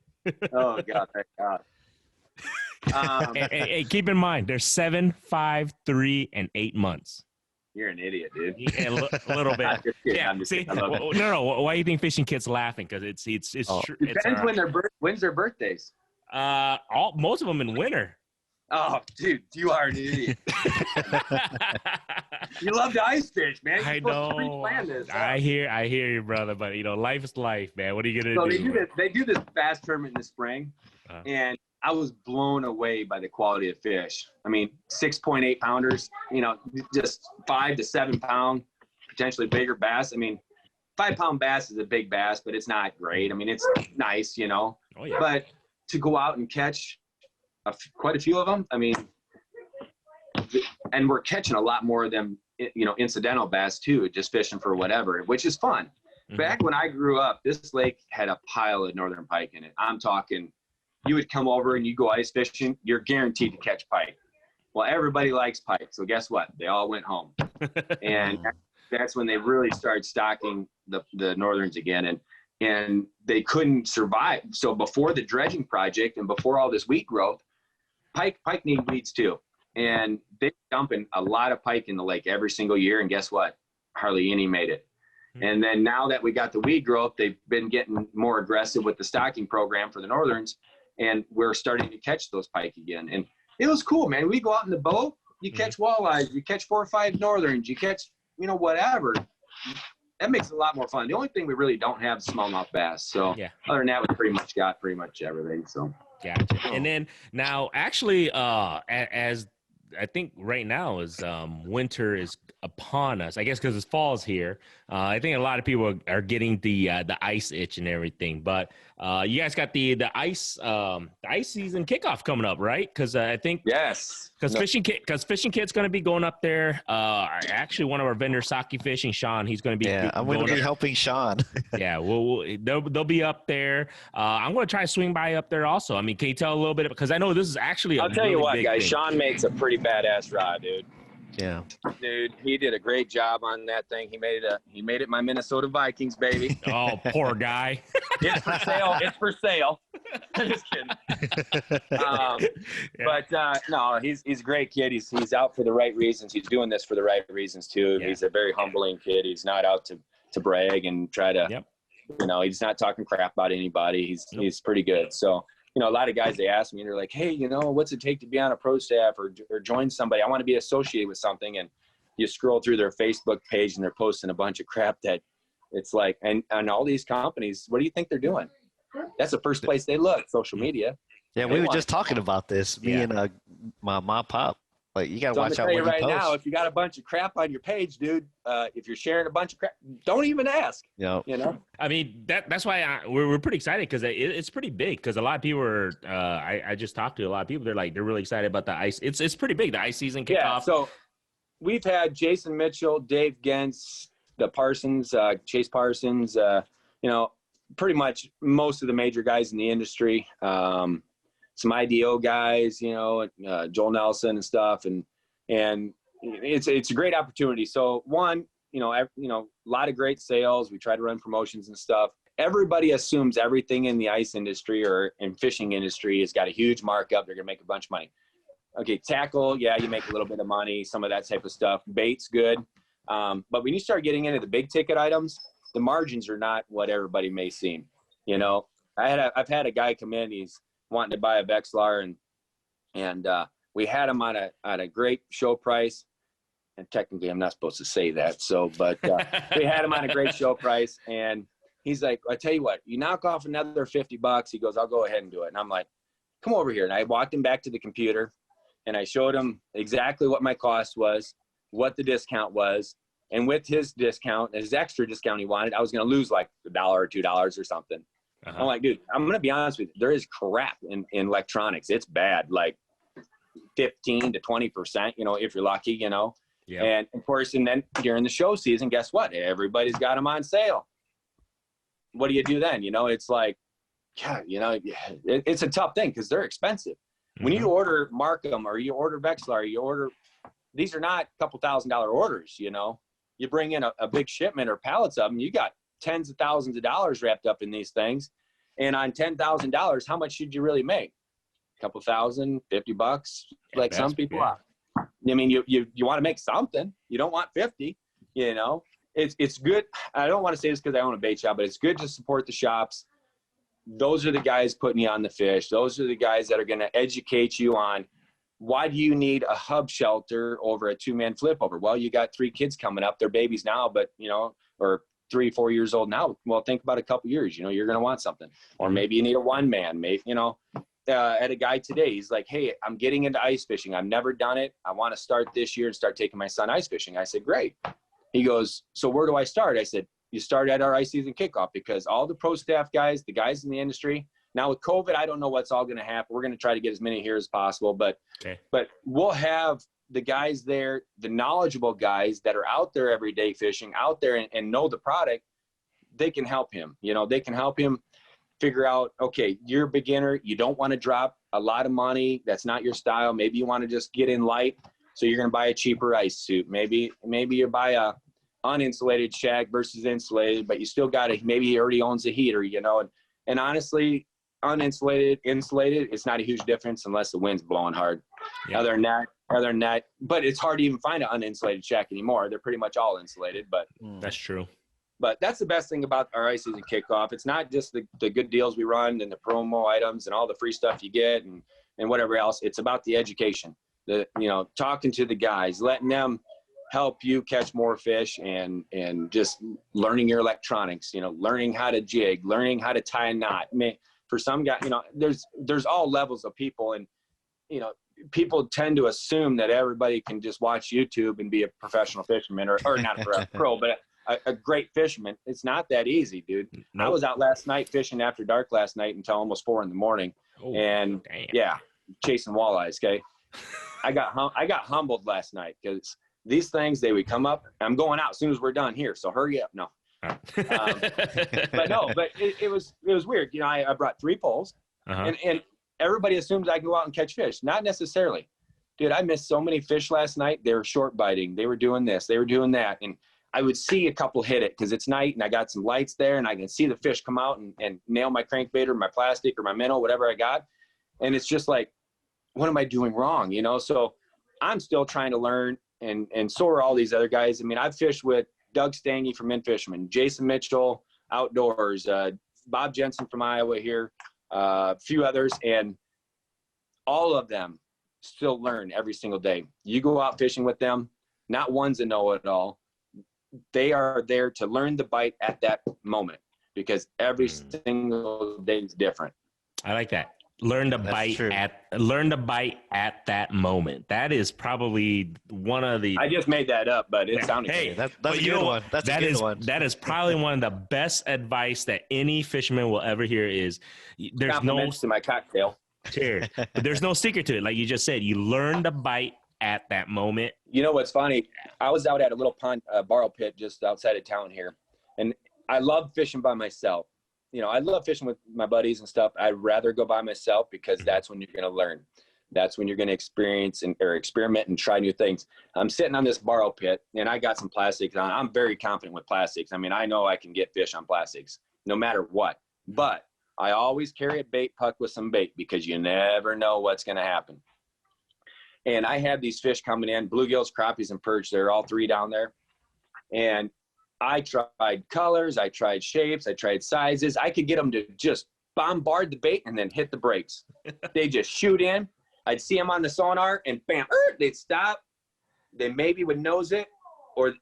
Oh God, thank God. Hey, keep in mind, they're 7, 5, 3, and 8 months. You're an idiot, dude. Yeah, a little bit. Yeah. See, no. Why do you think fishing kids laughing? Because it's true. Depends when's their birthdays. Most of them in winter. Oh, dude, you are an idiot. You love to ice fish, man. You're I know. To pre-plan this, huh? I hear you, brother. But you know, life is life, man. What are you gonna do? They do this bass tournament in the spring, and I was blown away by the quality of fish. I mean, 6.8 pounders. You know, just 5 to 7 pound, potentially bigger bass. I mean, 5 pound bass is a big bass, but it's not great. I mean, it's nice, you know. Oh, yeah. But to go out and catch quite a few of them, I mean, and we're catching a lot more of them, you know, incidental bass too, just fishing for whatever, which is fun. Back when I grew up, this lake had a pile of northern pike in it. I'm talking, you would come over and you go ice fishing, you're guaranteed to catch pike. Well, everybody likes pike, so guess what? They all went home. And that's when they really started stocking the northerns again, and they couldn't survive. So before the dredging project and before all this wheat growth, pike need weeds too. And they're dumping a lot of pike in the lake every single year, and guess what? Hardly any made it. And then now that we got the weed growth, they've been getting more aggressive with the stocking program for the northerns, and we're starting to catch those pike again. And it was cool, man. We go out in the boat, you catch walleyes, you catch 4 or 5 northerns, you catch, you know, whatever. that makes it a lot more fun. The only thing we really don't have is smallmouth bass. So Yeah. other than that, we pretty much got everything. So Gotcha. And then now, actually, as I think right now is winter is upon us. I guess because it's fall's here. I think a lot of people are getting the ice itch and everything. But you guys got the ice season kickoff coming up, right? Because I think yes, because Fishing Kit's going to be going up there. Actually, one of our vendors, Saki Fishing, Sean, he's going to be. Yeah, I'm going to be helping Sean. Yeah, they'll be up there. I'm going to try to swing by up there also. I mean, can you tell a little bit? Because I know this is actually I'll tell you what, guys. thing. Sean makes a pretty badass rod, dude. Yeah, dude, he did a great job on that thing. He made it my Minnesota Vikings, baby. Oh, poor guy. It's for sale. It's for sale. Just kidding. But no, he's a great kid. He's out for the right reasons. He's doing this for the right reasons too. Yeah. He's a very humbling kid. He's not out to brag and try to, he's not talking crap about anybody. He's pretty good. So, a lot of guys, they ask me and they're like, hey, what's it take to be on a pro staff or join somebody? I want to be associated with something. And you scroll through their Facebook page and they're posting a bunch of crap that it's like, and all these companies, what do you think they're doing? That's the first place they look, social media. Yeah, we were just talking about this, me and my mom, pop. Like, you got to watch out when you post. Now, if you got a bunch of crap on your page, dude, if you're sharing a bunch of crap, don't even ask. I mean, that's why we're pretty excited because it's pretty big. Because a lot of people are, I just talked to a lot of people. They're really excited about the ice. It's pretty big. The ice season kickoff. Yeah. So we've had Jason Mitchell, Dave Gentz, the Parsons, Chase Parsons. Pretty much most of the major guys in the industry. Some IDO guys, Joel Nelson and stuff. And it's a great opportunity. So one, a lot of great sales. We try to run promotions and stuff. Everybody assumes everything in the ice industry or in fishing industry has got a huge markup. They're going to make a bunch of money. Okay. Tackle. Yeah. You make a little bit of money, some of that type of stuff. Bait's good. But when you start getting into the big ticket items, the margins are not what everybody may seem. I've had a guy come in, he's wanting to buy a Vexilar and we had him on a great show price. And technically I'm not supposed to say that. But we had him on a great show price and he's like, I tell you what, you knock off another $50. He goes, I'll go ahead and do it. And I'm like, come over here. And I walked him back to the computer and I showed him exactly what my cost was, what the discount was. And with his discount, his extra discount he wanted, I was going to lose like $1 or $2 or something. Uh-huh. I'm like, dude, I'm going to be honest with you. There is crap in electronics. It's bad, like 15 to 20%, if you're lucky, Yeah. And of course, and then during the show season, guess what? Everybody's got them on sale. What do you do then? It's like, it's a tough thing because they're expensive. Mm-hmm. When you order Markham or you order Vexilar, these are not a couple $1,000 orders, You bring in a big shipment or pallets of them, you got tens of thousands of dollars wrapped up in these things. And on $10,000, how much should you really make? A couple thousand, $50, like some people are. I mean, you want to make something. You don't want 50, It's good. I don't want to say this because I own a bait shop, but it's good to support the shops. Those are the guys putting you on the fish. Those are the guys that are going to educate you on why do you need a hub shelter over a 2-man flip over? Well, you got 3 kids coming up. They're babies now, but, or 3-4 years old now. Well, think about a couple years, you're going to want something. Or maybe you need a 1-man. Maybe, I had a guy today. He's like, hey, I'm getting into ice fishing. I've never done it. I want to start this year and start taking my son ice fishing. I said, great. He goes, so where do I start? I said, you start at our ice season kickoff because all the pro staff guys, the guys in the industry, now with COVID, I don't know what's all going to happen. We're going to try to get as many here as possible, but we'll have the guys there, the knowledgeable guys that are out there every day fishing, out there and know the product. They can help him. They can help him figure out, okay, you're a beginner. You don't want to drop a lot of money. That's not your style. Maybe you want to just get in light. So you're going to buy a cheaper ice suit. Maybe you buy a uninsulated shag versus insulated, but you still got to, maybe he already owns a heater, and honestly, uninsulated, insulated, it's not a huge difference unless the wind's blowing hard. Yeah. Other than that, but it's hard to even find an uninsulated shack anymore. They're pretty much all insulated, but that's true. But that's the best thing about our ice season kickoff. It's not just the good deals we run and the promo items and all the free stuff you get and whatever else. It's about the education, talking to the guys, letting them help you catch more fish, and just learning your electronics, you know, learning how to jig, learning how to tie a knot. I mean, for some guy, you know, there's all levels of people, and, you know, people tend to assume that everybody can just watch YouTube and be a professional fisherman, or not a pro, but a great fisherman. It's not that easy, dude. Nope. I was out last night fishing after dark last night until almost 4 a.m. And damn. Yeah, chasing walleyes. Okay. I got humbled last night because these things, they would come up. I'm going out as soon as we're done here, so hurry up. No. But it was weird. You know, I brought 3 poles, and everybody assumes I can go out and catch fish. Not necessarily. Dude, I missed so many fish last night. They were short biting. They were doing this. They were doing that. And I would see a couple hit it because it's night and I got some lights there, and I can see the fish come out and nail my crankbait or my plastic or my minnow, whatever I got. And it's just like, what am I doing wrong? You know, so I'm still trying to learn, and so are all these other guys. I mean, I've fished with Doug Stange from In Fisherman, Jason Mitchell, Outdoors, Bob Jensen from Iowa here, a few others, and all of them still learn every single day. You go out fishing with them, not one's a know-it-all. They are there to learn the bite at that moment, because every single day is different. I like that. Learn to bite at that moment. That is probably one of the. I just made that up, but it sounded. Hey, that's a good one. That's a good one. That is probably one of the best advice that any fisherman will ever hear. Is there's no to my cocktail. Cheers. But there's no secret to it. Like you just said, you learn to bite at that moment. You know what's funny? I was out at a little pond, borrow pit just outside of town here, and I love fishing by myself. You know, I love fishing with my buddies and stuff. I'd rather go by myself because that's when you're going to learn. That's when you're going to experience or experiment and try new things. I'm sitting on this borrow pit, and I got some plastics on. I'm very confident with plastics. I mean, I know I can get fish on plastics no matter what. But I always carry a bait puck with some bait because you never know what's going to happen. And I had these fish coming in, bluegills, crappies, and perch. They're all 3 down there. And I tried colors, I tried shapes, I tried sizes. I could get them to just bombard the bait and then hit the brakes. They just shoot in. I'd see them on the sonar, and bam, they'd stop. They maybe would nose it,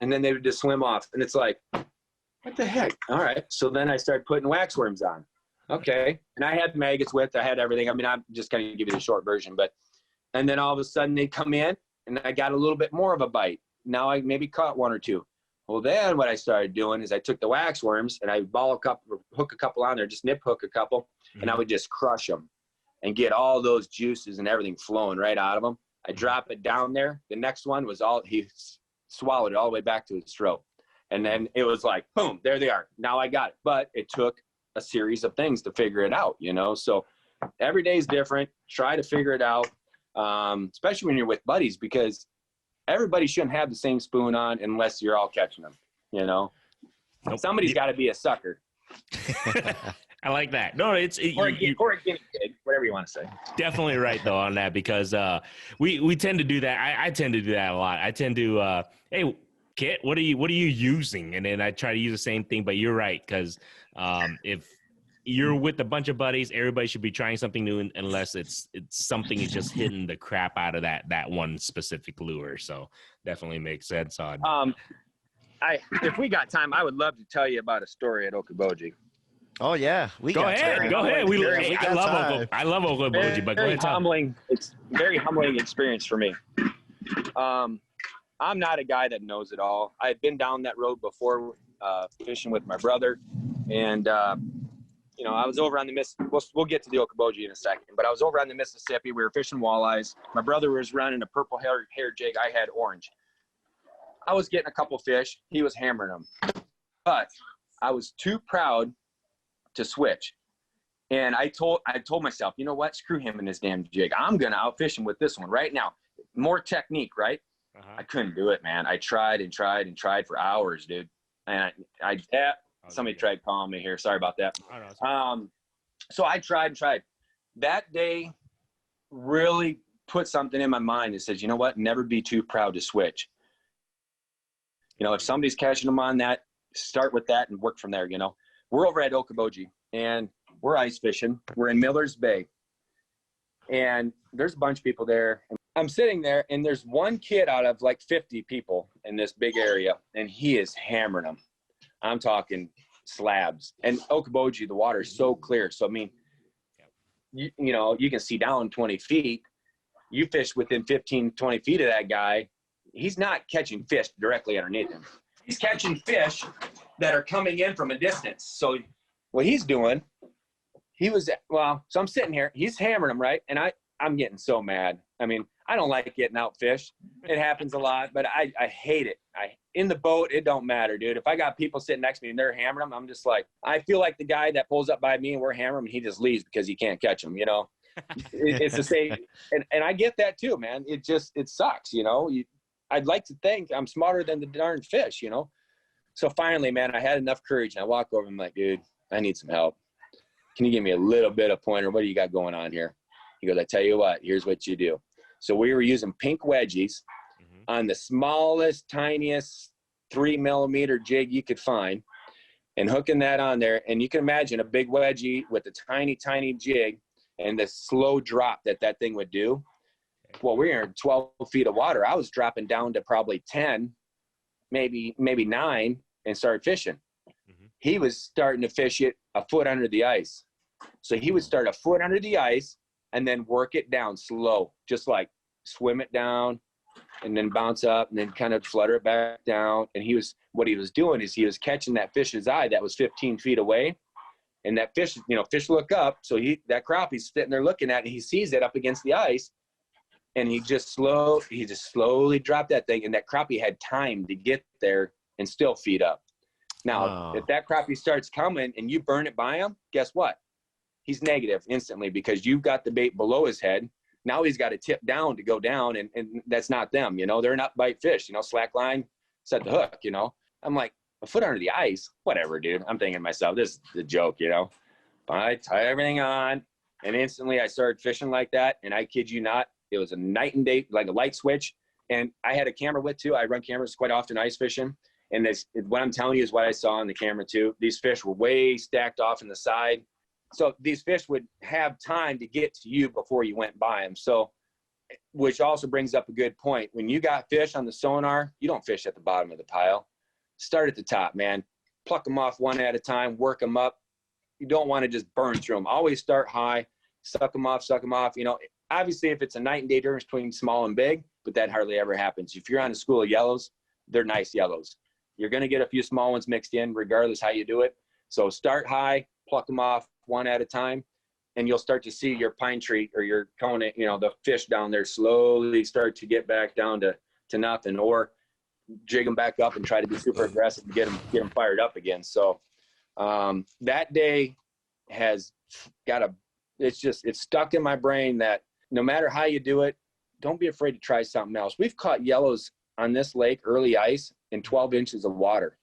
and then they would just swim off. And it's like, what the heck? All right. So then I started putting waxworms on. Okay. And I had maggots I had everything. I mean, I'm just going to give you the short version, and then all of a sudden they come in, and I got a little bit more of a bite. Now I maybe caught 1 or 2. Well, then what I started doing is I took the wax worms and I hook a couple on there, just nip hook a couple, and I would just crush them and get all those juices and everything flowing right out of them. I drop it down there. The next one was he swallowed it all the way back to his throat. And then it was like, boom, there they are. Now I got it. But it took a series of things to figure it out, you know? So every day is different. Try to figure it out, especially when you're with buddies, because everybody shouldn't have the same spoon on unless you're all catching them, you know? Nope. Somebody's got to be a sucker. I like that. No, or a guinea pig, whatever you want to say. Definitely right, though, on that, because we tend to do that. I tend to do that a lot. I tend to, hey, Kit, what are you using? And then I try to use the same thing, but you're right, because if you're with a bunch of buddies, everybody should be trying something new, unless it's something is just hitting the crap out of that one specific lure. So definitely makes sense on. If we got time, I would love to tell you about a story at Okoboji. Oh yeah, go ahead. I love Okoboji, but go ahead. It's a very humbling experience for me. I'm not a guy that knows it all. I've been down that road before, fishing with my brother, and you know, I was over on the Mississippi. We'll get to the Okoboji in a second, but I was over on the Mississippi. We were fishing walleyes. My brother was running a purple hair jig. I had orange. I was getting a couple fish. He was hammering them, but I was too proud to switch. And I told myself, you know what? Screw him and his damn jig. I'm gonna outfish him with this one right now. More technique, right? I couldn't do it, man. I tried and tried and tried for hours, dude. And somebody tried calling me here. Sorry about that. So I tried and tried. That day really put something in my mind that says, you know what? Never be too proud to switch. You know, if somebody's catching them on that, start with that and work from there, you know. We're over at Okoboji, and we're ice fishing. We're in Miller's Bay. And there's a bunch of people there. I'm sitting there, and there's one kid out of like 50 people in this big area, and he is hammering them. I'm talking slabs. And Okoboji, the water is so clear. So, I mean, you know, you can see down 20 feet. You fish within 15, 20 feet of that guy, he's not catching fish directly underneath him. He's catching fish that are coming in from a distance. So what he's doing, so I'm sitting here, he's hammering them, right? And I'm getting so mad. I mean, I don't like getting out fish. It happens a lot, but I hate it. In the boat, it don't matter, dude. If I got people sitting next to me and they're hammering them, I'm just like, I feel like the guy that pulls up by me and we're hammering him, he just leaves because he can't catch them, you know? It's the same. And I get that too, man. It sucks, you know? I'd like to think I'm smarter than the darn fish, you know? So finally, man, I had enough courage, and I walk over and I'm like, dude, I need some help. Can you give me a little bit of pointer? What do you got going on here? He goes, I tell you what, here's what you do. So we were using pink wedgies on the smallest, tiniest 3 millimeter jig you could find, and hooking that on there. And you can imagine a big wedgie with a tiny, tiny jig and the slow drop that thing would do. Well, we were in 12 feet of water. I was dropping down to probably 10, maybe 9, and started fishing. He was starting to fish it a foot under the ice. So he would start a foot under the ice and then work it down slow, just like swim it down and then bounce up and then kind of flutter it back down. And what he was doing is he was catching that fish's eye that was 15 feet away. And that fish, you know, fish look up. So that crappie's sitting there looking at it, and he sees it up against the ice. And he just slowly dropped that thing. And that crappie had time to get there and still feed up. Now, if that crappie starts coming and you burn it by him, guess what? He's negative instantly because you've got the bait below his head. Now he's got to tip down to go down, and that's not them, you know. They're not bite fish, you know, slack line, set the hook, you know. I'm like, a foot under the ice? Whatever, dude. I'm thinking to myself, this is a joke, you know. I tie everything on, and instantly I started fishing like that, and I kid you not, it was a night and day, like a light switch. And I had a camera with too. I run cameras quite often ice fishing. And what I'm telling you is what I saw on the camera too. These fish were way stacked off in the side. So these fish would have time to get to you before you went by them. So, which also brings up a good point. When you got fish on the sonar, you don't fish at the bottom of the pile. Start at the top, man. Pluck them off one at a time, work them up. You don't want to just burn through them. Always start high, suck them off. You know, obviously if it's a night and day difference between small and big, but that hardly ever happens. If you're on a school of yellows, they're nice yellows. You're going to get a few small ones mixed in regardless how you do it. So start high, pluck them off one at a time, and you'll start to see your pine tree or your Kona, you know, the fish down there slowly start to get back down to nothing, or jig them back up and try to be super aggressive and get them fired up again. So that day has it's stuck in my brain that no matter how you do it, don't be afraid to try something else. We've caught yellows on this lake, early ice, in 12 inches of water.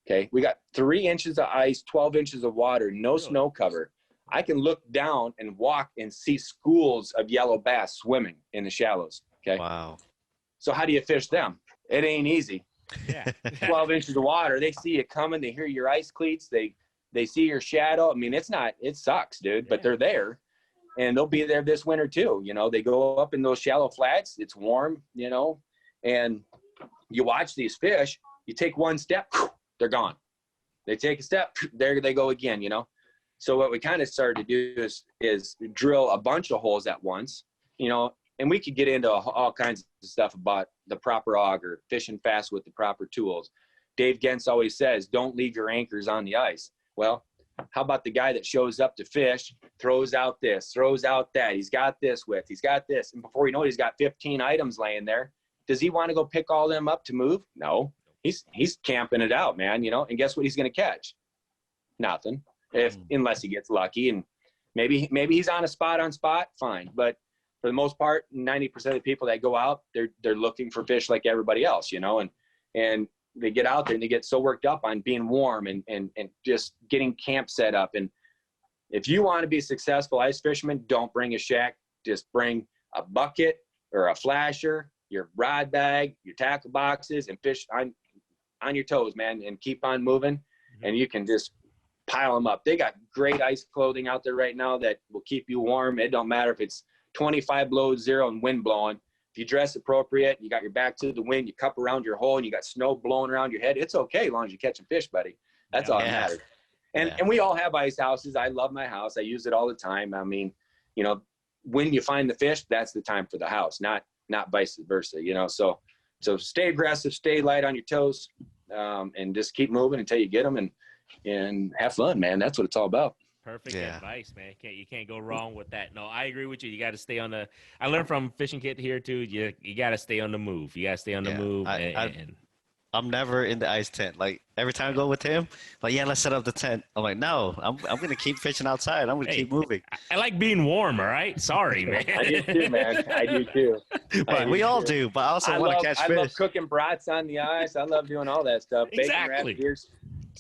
Okay. We got 3 inches of ice, 12 inches of water, no snow cover. I can look down and walk and see schools of yellow bass swimming in the shallows. Okay. Wow. So how do you fish them? It ain't easy. Yeah. 12 inches of water. They see you coming. They hear your ice cleats. They see your shadow. I mean, it sucks, dude, but they're there, and they'll be there this winter too. You know, they go up in those shallow flats. It's warm, you know, and you watch these fish. You take one step, they're gone. They take a step, there they go again, you know. So what we kind of started to do is drill a bunch of holes at once, you know, and we could get into all kinds of stuff about the proper auger, fishing fast with the proper tools. Dave Gentz always says, don't leave your anchors on the ice. Well, how about the guy that shows up to fish, throws out this, throws out that, he's got this with, he's got this, and before you know it, he's got 15 items laying there. Does he want to go pick all them up to move? No. He's camping it out, man, you know, and guess what he's going to catch? Nothing, unless he gets lucky, and maybe he's on a spot, fine. But for the most part, 90% of the people that go out, they're looking for fish like everybody else, you know, and they get out there and they get so worked up on being warm and just getting camp set up. And if you want to be a successful ice fisherman, don't bring a shack, just bring a bucket or a flasher, your rod bag, your tackle boxes, and fish on your toes, man, and keep on moving. And you can just pile them up. They got great ice clothing out there right now that will keep you warm. It don't matter if it's 25 below zero and wind blowing. if you dress appropriate, you got your back to the wind, you cup around your hole, and you got snow blowing around your head, it's okay as long as you're catching fish, buddy. That's all that matters. And we all have ice houses. I love my house. I use it all the time. I mean, you know, when you find the fish, that's the time for the house, not vice versa, you know. So stay aggressive, stay light on your toes, and just keep moving until you get them, and have fun, man. That's what it's all about. Perfect advice, man. You can't go wrong with that. No, I agree with you. You got to stay on the. I learned from Fishing Kit here too. You got to stay on the move. You got to stay on the move. I'm never in the ice tent. Like every time I go with him, like let's set up the tent. I'm like, no, I'm gonna keep fishing outside. I'm gonna keep moving. I like being warm. All right, sorry, man. I do too, man. I do too. But we all do. But I also want to catch fish. I love cooking brats on the ice. I love doing all that stuff. Exactly. Bacon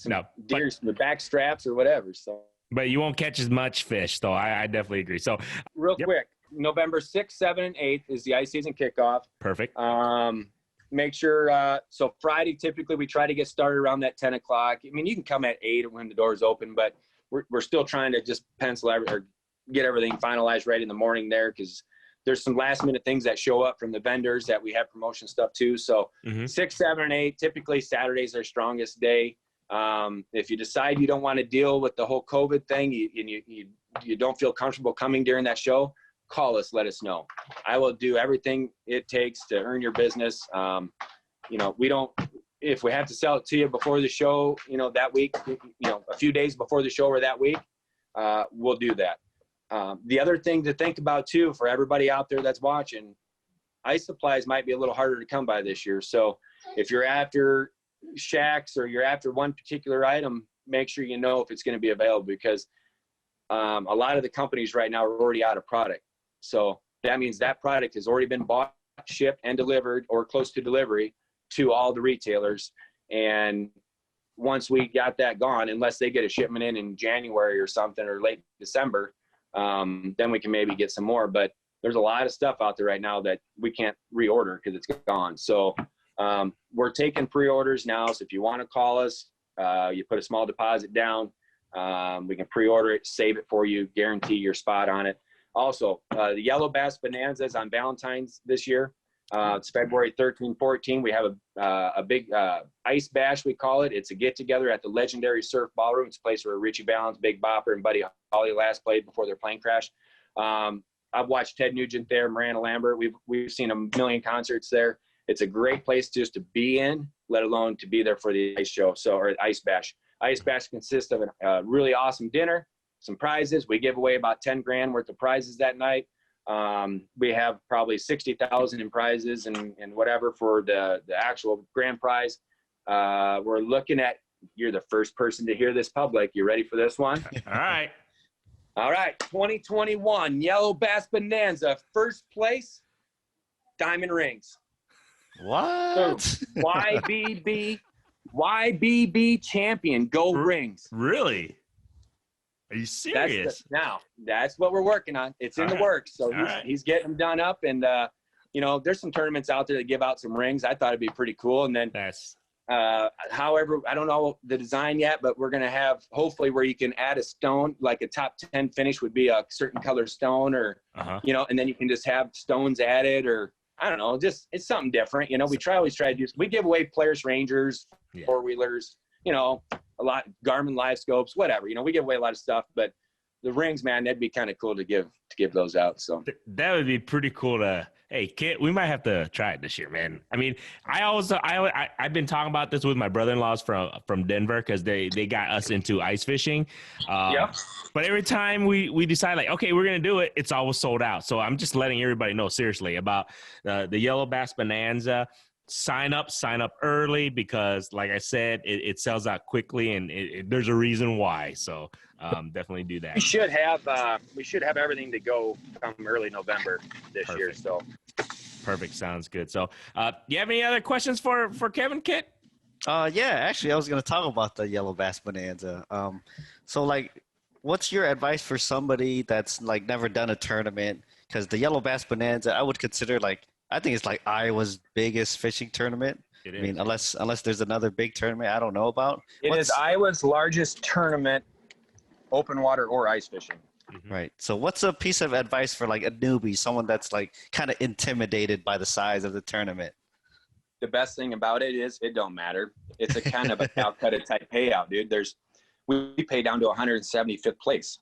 wrapped deers, the back straps or whatever. So. But you won't catch as much fish, though. I definitely agree. So, real quick, November 6th, 7th, and 8th is the ice season kickoff. Perfect. Make sure, so Friday, typically we try to get started around that 10 o'clock. I mean, you can come at 8 when the doors open, but we're still trying to just get everything finalized right in the morning there, because there's some last minute things that show up from the vendors that we have promotion stuff too. So 6, 7, and 8, typically Saturday's our strongest day. If you decide you don't want to deal with the whole COVID thing, you don't feel comfortable coming during that show, call us, let us know. I will do everything it takes to earn your business. You know, if we have to sell it to you before the show, you know, that week, you know, a few days before the show or that week, we'll do that. The other thing to think about too, for everybody out there that's watching, ice supplies might be a little harder to come by this year. So if you're after shacks or you're after one particular item, make sure you know if it's going to be available, because a lot of the companies right now are already out of product. So that means that product has already been bought, shipped, and delivered or close to delivery to all the retailers. And once we got that gone, unless they get a shipment in January or something, or late December, then we can maybe get some more. But there's a lot of stuff out there right now that we can't reorder because it's gone. So we're taking pre-orders now. So if you want to call us, you put a small deposit down. We can pre-order it, save it for you, guarantee your spot on it. Also, the Yellow Bass Bonanza is on Valentine's this year. It's February 13, 14. We have a big ice bash, we call it. It's a get-together at the legendary Surf Ballroom. It's a place where Richie Valens, Big Bopper, and Buddy Holly last played before their plane crash. I've watched Ted Nugent there, Miranda Lambert. We've seen a million concerts there. It's a great place just to be in, let alone to be there for the ice show, or ice bash. Ice bash consists of a really awesome dinner, some prizes. We give away about 10 grand worth of prizes that night. We have probably 60,000 in prizes and whatever for the actual grand prize. We're looking at, you're the first person to hear this public. You ready for this one? All right. 2021 Yellow Bass Bonanza, first place, diamond rings. What? So, YBB champion, gold rings. Really? Are you serious? That's what we're working on. It's in the works. So he's getting them done up, and you know, there's some tournaments out there that give out some rings. I thought it'd be pretty cool. And then however, I don't know the design yet, but we're gonna have hopefully where you can add a stone, like a top 10 finish would be a certain color stone, or you know, and then you can just have stones added, or I don't know, just it's something different. You know, we always try to do. We give away Polaris Rangers, four-wheelers, you know, a lot, Garmin live scopes, whatever. You know, we give away a lot of stuff, but the rings, man, that'd be kind of cool to give those out. So that would be pretty cool to. Hey, Kit, we might have to try it this year, man. I mean, I've been talking about this with my brother-in-laws from Denver, because they got us into ice fishing. But every time we decide, like, okay, we're gonna do it, it's always sold out. So I'm just letting everybody know seriously about the Yellow Bass Bonanza. Sign up early, because like I said, it sells out quickly, and there's a reason why. So definitely do that. We should have everything to go come early November this year. So perfect. Sounds good. So you have any other questions for Kevin, Kit? Yeah, actually I was going to talk about the Yellow Bass Bonanza. So like, what's your advice for somebody that's like never done a tournament? Because the Yellow Bass Bonanza, I would consider I think it's like Iowa's biggest fishing tournament. It is. I mean, unless there's another big tournament I don't know about. It is Iowa's largest tournament, open water or ice fishing. Mm-hmm. Right. So what's a piece of advice for like a newbie, someone that's like kind of intimidated by the size of the tournament? The best thing about it is it don't matter. It's a kind of a Calcutta type payout, dude. We pay down to 175th place.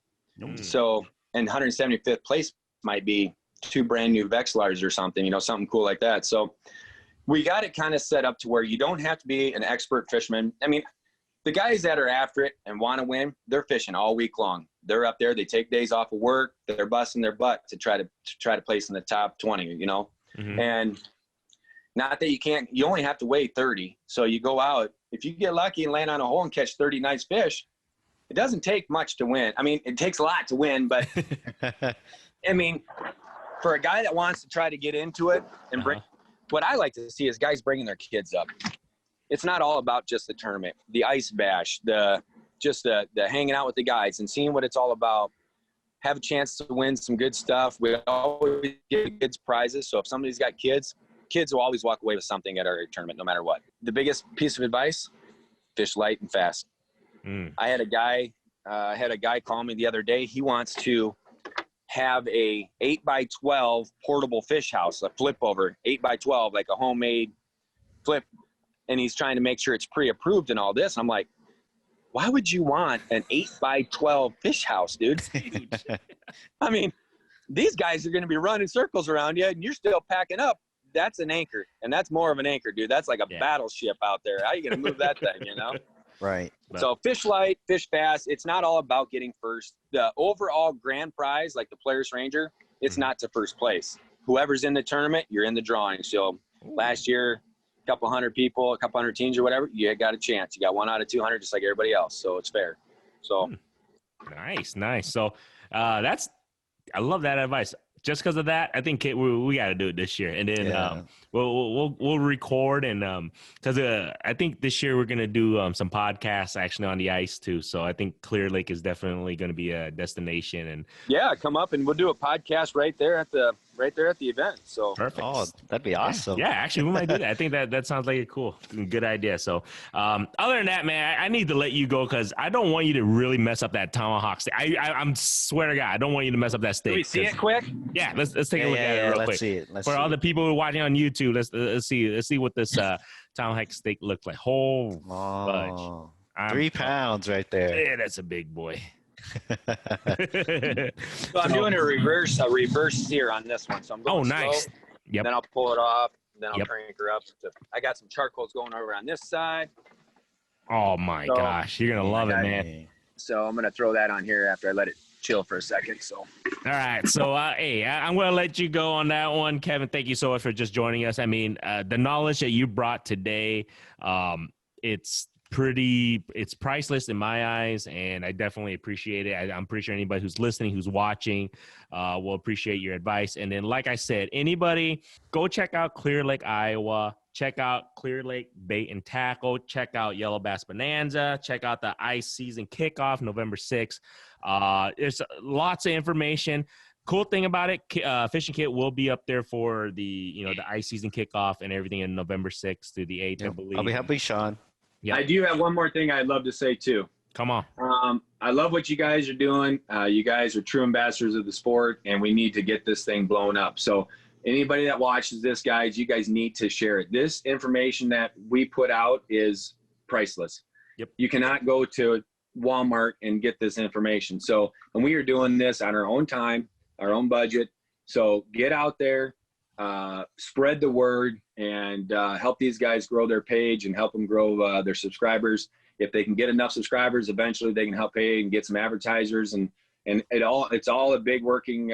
So, and 175th place might be 2 brand new Vexilars or something, you know, something cool like that. So we got it kind of set up to where you don't have to be an expert fisherman. I mean, the guys that are after it and want to win, they're fishing all week long. They're up there. They take days off of work. They're busting their butt to try to place in the top 20, you know, and not that you only have to weigh 30. So you go out, if you get lucky and land on a hole and catch 30 nice fish, it doesn't take much to win. I mean, it takes a lot to win, but I mean, for a guy that wants to try to get into it and bring, what I like to see is guys bringing their kids up. It's not all about just the tournament, the ice bash, the hanging out with the guys and seeing what it's all about. Have a chance to win some good stuff. We always give kids prizes. So if somebody's got kids will always walk away with something at our tournament, no matter what. The biggest piece of advice, fish light and fast. I had a guy call me the other day. He wants to have a 8x12 portable fish house, a flip over 8x12, like a homemade flip. And he's trying to make sure it's pre-approved and all this. I'm like, why would you want an 8x12 fish house, dude? I mean, these guys are going to be running circles around you and you're still packing up. That's an anchor, and that's more of an anchor, dude. That's like a battleship out there. How are you going to move that thing, you know? Right. So fish light, fish fast. It's not all about getting first. The overall grand prize, like the Players Ranger, it's not to first place. Whoever's in the tournament, you're in the drawing. So last year, a couple hundred people, a couple hundred teams or whatever, you got a chance. You got 1 out of 200, just like everybody else. So it's fair. So nice. So I love that advice. Just because of that, I think we got to do it this year, and then we'll record and because I think this year we're gonna do some podcasts actually on the ice too. So I think Clear Lake is definitely going to be a destination. And come up and we'll do a podcast right there at the event. So perfect. Oh, that'd be awesome. Yeah, actually, we might do that. I think that sounds like a good idea. So other than that, man, I need to let you go because I don't want you to really mess up that tomahawk steak. I'm swear to God, I don't want you to mess up that steak. Can we see it quick? Yeah, let's take a look at it real quick. Let's see it. For all the people who are watching on YouTube, let's see what this tomahawk steak looks like. Fudge. 3 pounds right there. Yeah, that's a big boy. So I'm doing a reverse sear on this one. So I'm going nice. slow, Yep. then I'll pull it off. Then I'll crank her up. I got some charcoals going over on this side. Oh my gosh, you're gonna love it, man. So I'm gonna throw that on here after I let it chill for a second. So all right, so hey, I'm gonna let you go on that one, Kevin. Thank you so much for just joining us. I mean, the knowledge that you brought today, it's priceless in my eyes, and I definitely appreciate it. I'm pretty sure anybody who's listening, who's watching, will appreciate your advice. And then, like I said, anybody go check out Clear Lake, Iowa. Check out Clear Lake Bait and Tackle. Check out Yellow Bass Bonanza. Check out the ice season kickoff November 6th. There's lots of information. Cool thing about it, Fishing Kit will be up there for the ice season kickoff and everything in November 6th to the 8th, I believe. I'll be helping Sean. I do have one more thing I'd love to say too. Come on. I love what you guys are doing. You guys are true ambassadors of the sport, and we need to get this thing blown up. So anybody that watches this, guys, you guys need to share it. This information that we put out is priceless. Yep. You cannot go to Walmart and get this information. So, and we are doing this on our own time, our own budget. So get out there, spread the word, and help these guys grow their page and help them grow their subscribers. If they can get enough subscribers, eventually they can help pay and get some advertisers, and it's all a big working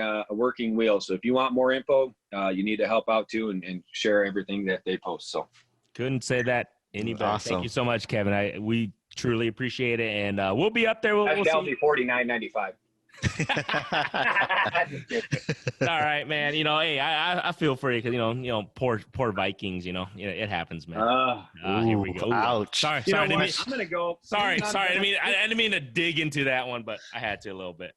wheel. So if you want more info, you need to help out too and share everything that they post. So couldn't say that any better. Awesome. Thank you so much, Kevin. We truly appreciate it, and we'll be up there. We'll see. $49.95. All right, man. Hey, I feel for you because poor Vikings. It happens, man. Here we go. Ouch. Sorry. I'm gonna go. Sorry. I didn't mean to dig into that one, but I had to a little bit.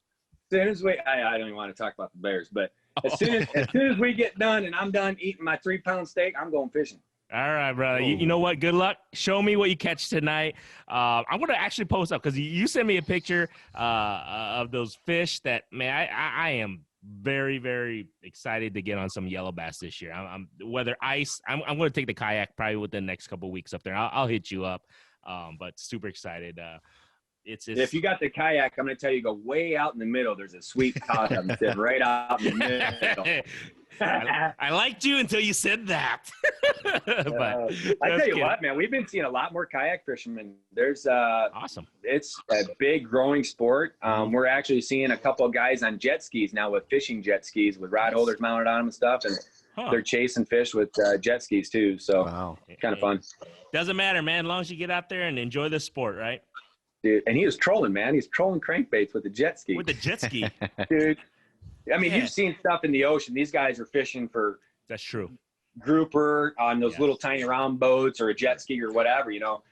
As soon as I don't even want to talk about the Bears, but as soon as we get done and I'm done eating my 3-pound steak, I'm going fishing. All right, brother. You know what? Good luck. Show me what you catch tonight. I'm going to actually post up because you sent me a picture of those fish that, man, I am very, very excited to get on some yellow bass this year. Whether ice, I'm going to take the kayak probably within the next couple of weeks up there. I'll hit you up, but super excited. It's if you got the kayak, I'm going to tell you, go way out in the middle. There's a sweet cod I'm sitting right out in the middle. I liked you until you said that. But I tell you what, man, we've been seeing a lot more kayak fishermen. There's awesome. It's a big growing sport. We're actually seeing a couple of guys on jet skis now with fishing jet skis with rod holders mounted on them and stuff, and they're chasing fish with jet skis too. So kind of fun. Doesn't matter, man, as long as you get out there and enjoy the sport, right? Dude, and he was trolling, man. He's trolling crankbaits with the jet ski. With the jet ski, dude. I mean, you've seen stuff in the ocean. These guys are fishing for that's true grouper on those little tiny round boats or a jet ski or whatever, you know.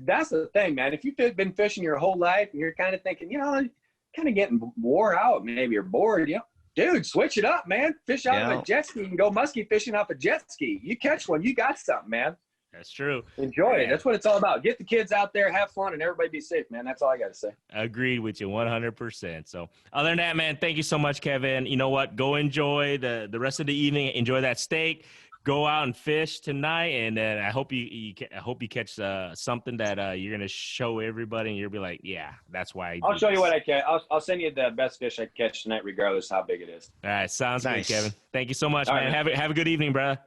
That's the thing, man. If you've been fishing your whole life and you're kind of thinking, you know, kind of getting wore out, maybe you're bored, you know, dude, switch it up, man. Fish out of a jet ski and go musky fishing off a jet ski. You catch one, you got something, man. That's true. Enjoy it. That's what it's all about. Get the kids out there, have fun, and everybody be safe, man. That's all I got to say. Agreed with you 100%. So other than that, man, thank you so much, Kevin. You know what? Go enjoy the rest of the evening. Enjoy that steak. Go out and fish tonight, and then I hope you catch something that you're gonna show everybody, and you'll be like, yeah, that's why. I'll show you what I catch. I'll send you the best fish I catch tonight, regardless how big it is. All right, sounds nice. Good, Kevin. Thank you so much, all man. Right. Have a good evening, brother.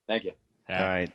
Thank you. All right.